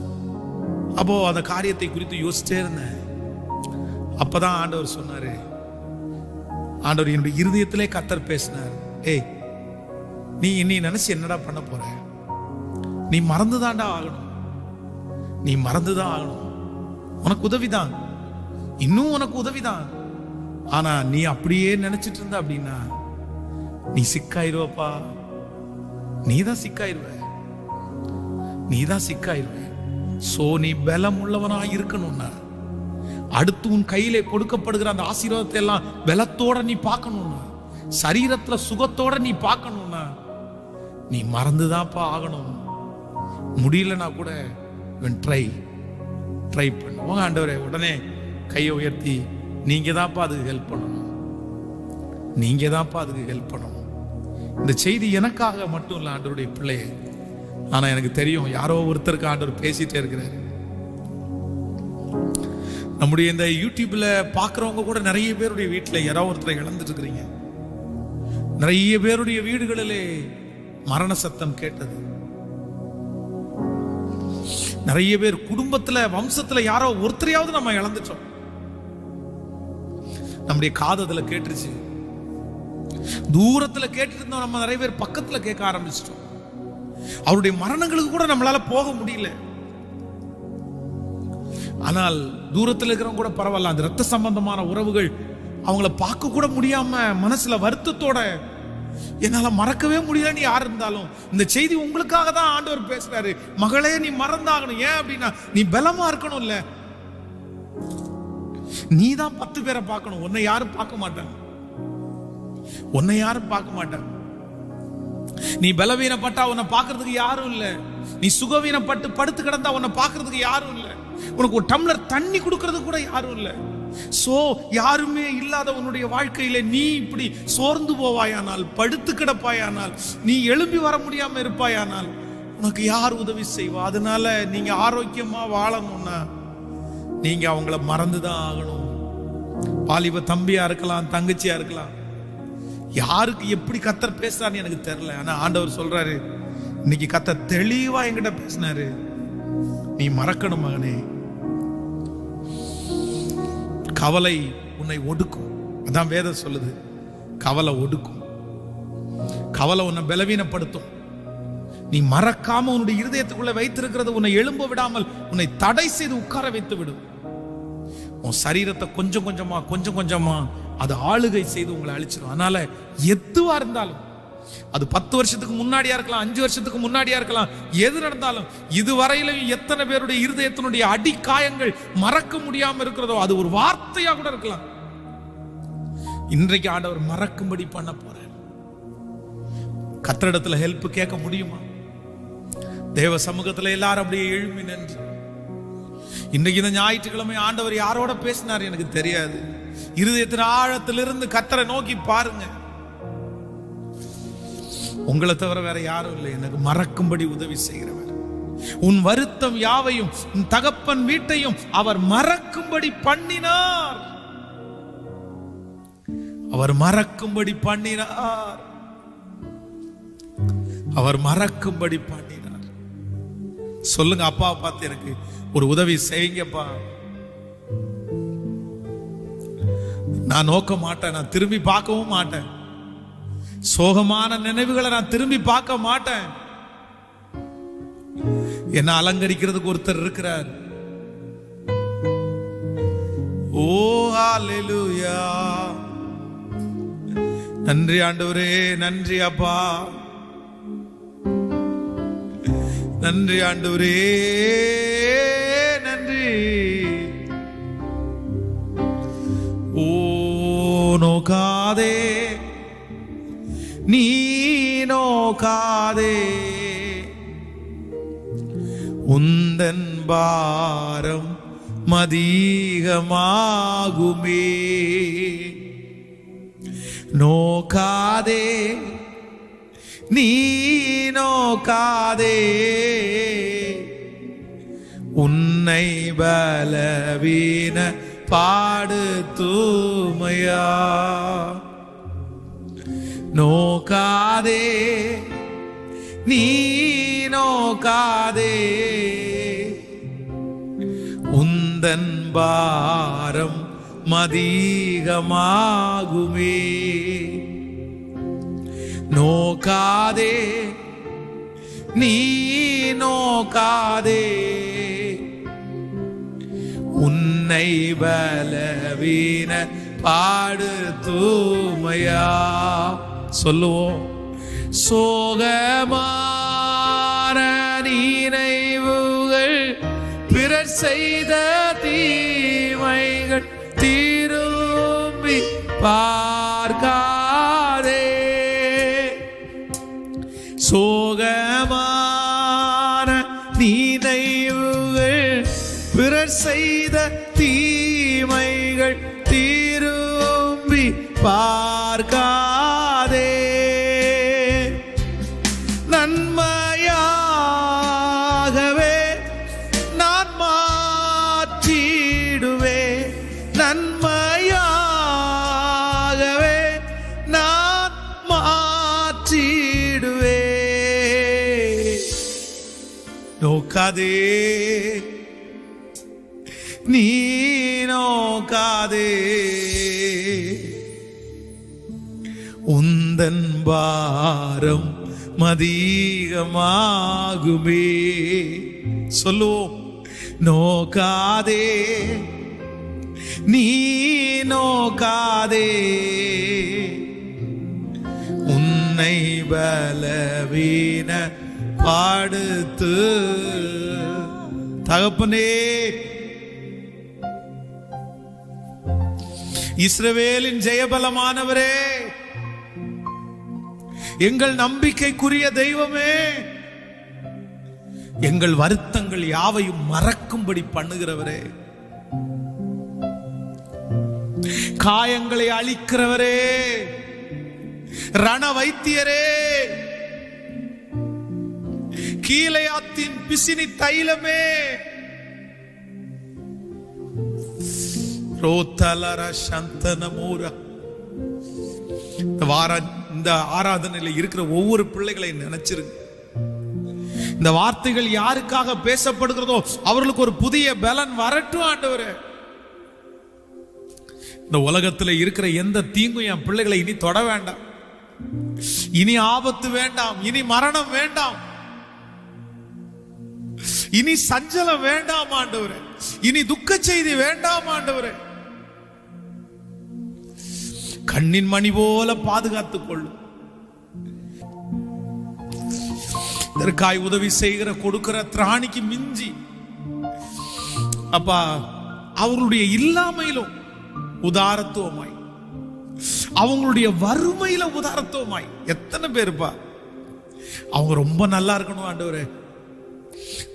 அப்போ அந்த காரியத்தை குறித்து யோசிச்சே இருந்தேன். அப்பதான் ஆண்டவர் சொன்னாரு, ஆண்டவர் என்னுடைய இருதயத்திலே கர்த்தர் பேசினார், ஏய் நீ நினைச்சு என்னடா பண்ண போற? நீ மறந்துதான்டா ஆகணும், நீ மறந்துதான் ஆகணும். உனக்கு உதவிதான், இன்னும் உனக்கு உதவிதான். ஆனா நீ அப்படியே நினைச்சிட்டு இருந்த அப்படின்னா நீ சிக்காயிருவப்பா, நீதான் சிக்காயிருவ, நீதான் சிக்காயிருவ. சோ நீ பலம் உள்ளவனா இருக்கணும்னா, அடுத்து உன் கையிலே கொடுக்கப்படுகிற அந்த ஆசீர்வாதத்தை எல்லாம் பலத்தோட நீ பார்க்கணும்னா, சரீரத்துல சுகத்தோட நீ பார்க்கணும்னா நீ மறந்துதான்ப்பா ஆகணும். முடியலன்னா கூட ட்ரை பண்ணுவோம். ஆண்டவரே உடனே கையை உயர்த்தி, நீங்க தான்ப்பா அதுக்கு ஹெல்ப் பண்ணணும், நீங்க தான்ப்பா அதுக்கு ஹெல்ப் பண்ணணும். இந்த செய்தி எனக்காக மட்டும் இல்லை ஆண்டவருடைய பிள்ளையே, ஆனா எனக்கு தெரியும் யாரோ ஒருத்தருக்கு ஆண்டவர் பேசிட்டே இருக்கிறாரு. நம்முடைய இந்த யூடியூப்ல பாக்குறவங்க கூட நிறைய பேருடைய வீட்டுல யாரோ ஒருத்தரை இழந்துட்டு இருக்கிறீங்க. நிறைய பேருடைய வீடுகளிலே மரண சத்தம் கேட்டது. நிறைய பேர் குடும்பத்துல வம்சத்துல யாரோ ஒருத்தரையாவது நம்ம இழந்துட்டோம். நம்முடைய காதத்துல கேட்டுருச்சு, தூரத்துல கேட்டு இருந்தோம், நம்ம நிறைய பேர் பக்கத்துல கேட்க ஆரம்பிச்சிட்டோம். அவருடைய மரணங்களுக்கு கூட நம்மளால போக முடியல. ஆனால் தூரத்தில் இருக்கிறவங்க கூட பரவாயில்ல, அந்த ரத்த சம்பந்தமான உறவுகள் அவங்கள பார்க்க கூட முடியாம மனசுல வருத்தத்தோட என்னால மறக்கவே முடியலன்னு யார் இருந்தாலும், இந்த செய்தி உங்களுக்காக தான் ஆண்டவர் பேசுறாரு. மகளே நீ மறந்தாகணும். ஏன் அப்படின்னா நீ பலமா இருக்கணும். இல்ல நீ தான் 10 பேரை பார்க்கணும், உன்னை யாரும் பார்க்க மாட்டாங்க, உன்னை யாரும் பார்க்க மாட்டாங்க. நீ பலவீனப்பட்டா உன்னை பார்க்கறதுக்கு யாரும் இல்ல, நீ சுகவீனப்பட்டு படுத்து கிடந்தா உன்னை பார்க்கறதுக்கு யாரும் இல்ல, உனக்கு ஒரு டம்ளர் தண்ணி கொடுக்கறதுக்கு கூட யாரும் இல்ல. சோ யாருமே இல்லாத உன்னுடைய வாழ்க்கையில நீ இப்படி சோர்ந்து போவாயானால், படுத்து கிடப்பாயானால், நீ எழும்பி வர முடியாம இருப்பாயானால் உனக்கு யார் உதவி செய்வா? அதனால நீங்க ஆரோக்கியமா வாழணும்னா நீங்க அவங்கள மறந்துதான் ஆகணும். வாலிப தம்பியா இருக்கலாம், தங்கச்சியா இருக்கலாம், யாருக்கு எப்படி கர்த்தர் பேசுறான்னு எனக்கு தெரியல. ஆனா ஆண்டவர் சொல்றாரு, இன்னைக்கு கர்த்தர் தெளிவா என்கிட்ட பேசினாரு, நீ மறக்கணும் மகனே. கவலை உன்னை ஒடுக்கும். அதான் வேதம் சொல்லுது, கவலை ஒடுக்கும், கவலை உன்னை பலவீனப்படுத்தும். நீ மறக்காம உன்னுடைய இருதயத்துக்குள்ள வைத்திருக்கிறது உன்னை எழும்ப விடாமல் உன்னை தடை செய்து உட்கார வைத்து விடும். உன் சரீரத்தை கொஞ்சம் கொஞ்சமா அது ஆளுகை செய்து உங்களை அழிச்சிடும். அதனால எதுவா இருந்தாலும், அது 10 வருஷத்துக்கு முன்னாடியா இருக்கலாம், 5 வருஷத்துக்கு முன்னாடியா இருக்கலாம், எது நடந்தாலும், இதுவரையிலும் எத்தனை பேருடைய இருதயத்தினுடைய அடி காயங்கள் மறக்க முடியாம இருக்கிறதோ, அது ஒரு வார்த்தையா கூட இருக்கலாம். இன்றைக்கு ஆண்டவர் மறக்கும்படி பண்ண போறார். கர்த்தரிடத்துல ஹெல்ப் கேட்க முடியுமா? தேவ சமூகத்துல எல்லாரும் அப்படியே எழும்பி நின்று, இன்றைக்கு இந்த ஞாயிற்றுக்கிழமை ஆண்டவர் யாரோட பேசினார் எனக்கு தெரியாது. இருதயத்தின் ஆழத்திலிருந்து கர்த்தரை நோக்கி பாருங்க. உங்களை தவிர வேற யாரும் இல்லை எனக்கு மறக்கும்படி உதவி செய்கிறவர். உன் வருத்தம் யாவையும் உன் தகப்பன் வீட்டையும் அவர் மறக்கும்படி பண்ணினார். அவர் மறக்கும்படி பண்ணினார். அவர் மறக்கும்படி பண்ணினார். சொல்லுங்க, அப்பா பார்த்து எனக்கு ஒரு உதவி செய்யுங்கப்பா. நான் நோக்க மாட்டேன், நான் திரும்பி பார்க்கவும் மாட்டேன். சோகமான நினைவுகளை நான் திரும்பி பார்க்க மாட்டேன். என்ன அலங்கரிக்கிறதுக்கு ஒருத்தர் இருக்கிறார். ஓ ஹalleluya. நன்றி ஆண்டவரே, நன்றி அப்பா, நன்றி ஆண்டவரே, நன்றி. ஓ நோக்காதே, நீ நோக்காதே, உந்தன் பாரம் மதிகமாகுமே. நோக்காதே, நீ நோக்காதே, உன்னை பலவீன பாடு தூமையா. நோக்காதே, நீ நோக்காதே, உந்தன் பாரம் மதிகமாகுமே. நோக்காதே, நீ நோக்காதே, உன்னை பலவீன பாடு தூமையா. சொல்லுவோம். சோகமான நினைவுகள், பிறர் செய்த தீமைகள் திரும்பி பார்க்காதே. சோகமான நினைவுகள், பிறர் செய்த தீமைகள் திரும்பி பார்க்காதே. நன்மையாகவே நான் மாற்றிடுவே, நன்மையாகவே நான் மாற்றிடுவே. நோக்காதே, நீ நோக்காதே, உந்தன் பாரம் மதிகமாகுமே. சொல்லுவோம். நோக்காதே, நீ நோக்காதே, உன்னை பலவீன பாடுத்து. தகப்பனே, இஸ்ரவேலின் ஜெயபலமானவரே, எங்கள் நம்பிக்கைக்குரிய தெய்வமே, எங்கள் வருத்தங்கள் யாவையும் மறக்கும்படி பண்ணுகிறவரே, காயங்களை அழிக்கிறவரே, ரண வைத்தியரே, கீலேயாத்தின் பிசினி தைலமே, ரோத்தலர சந்தனமூரா. இந்த ஆராதனையில் இருக்கிற ஒவ்வொரு பிள்ளைகளையும் நினைச்சிருங்க. இந்த வார்த்தைகள் யாருக்காக பேசப்படுகிறதோ அவர்களுக்கு ஒரு புதிய பலன் வரட்டும் ஆண்டவரே. இந்த உலகத்தில் இருக்கிற எந்த தீங்கும் என் பிள்ளைகளை இனி தொட வேண்டாம், இனி ஆபத்து வேண்டாம், இனி மரணம் வேண்டாம், இனி சஞ்சலம் வேண்டாம் ஆண்டவரே, இனி துக்க செய்தி வேண்டாம் ஆண்டவரே. கண்ணின் மணி போல பாதுகாத்துக் கொள்ளும். இதற்காய் உதவி செய்கிற கொடுக்கிற திராணிக்கு மிஞ்சி அப்பா அவர்களுடைய இல்லாமையிலும் உதாரத்துவமாய், அவங்களுடைய வறுமையில உதாரத்துவமாய். எத்தனை பேருப்பா அவங்க ரொம்ப நல்லா இருக்கணும் ஆண்டவரே,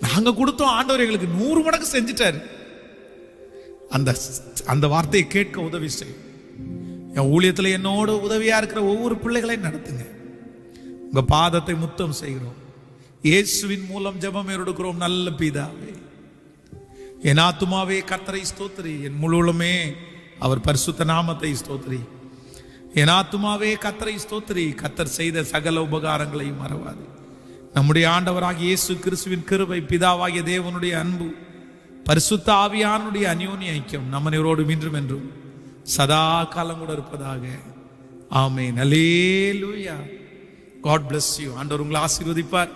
நாங்க கொடுத்தோம் ஆண்டவர் எங்களுக்கு 100 மடங்கு செஞ்சிட்டாரு. அந்த வார்த்தையை கேட்க உதவி செய்யும். என் ஊழியத்தில் என்னோட உதவியா இருக்கிற ஒவ்வொரு பிள்ளைகளையும் நடத்துங்க. உங்க பாதத்தை முத்தம் செய்கிறோம். இயேசுவின் மூலம் ஜெபம் எடுக்கிறோம் நல்ல பிதாவே. என் ஆத்துமாவே கர்த்தரை ஸ்தோத்திரி, என் முழுவதுமே அவர் பரிசுத்த நாமத்தை ஸ்தோத்திரி. என் ஆத்துமாவே கர்த்தரை ஸ்தோத்திரி, கர்த்தர் செய்த சகல உபகாரங்களையும் மறவாது. நம்முடைய ஆண்டவராகிய இயேசு கிறிஸ்துவின் கிருபை, பிதாவாகிய தேவனுடைய அன்பு, பரிசுத்த ஆவியானுடைய அந்யோன்ய ஐக்கியம் நம்ம அனைவரோடு இன்றும் என்றும் சதா காலம் கூட இருப்பதாக. ஆமென். அல்லேலூயா. God bless you. ஆண்டவர் உங்களை ஆசீர்வதிப்பார்.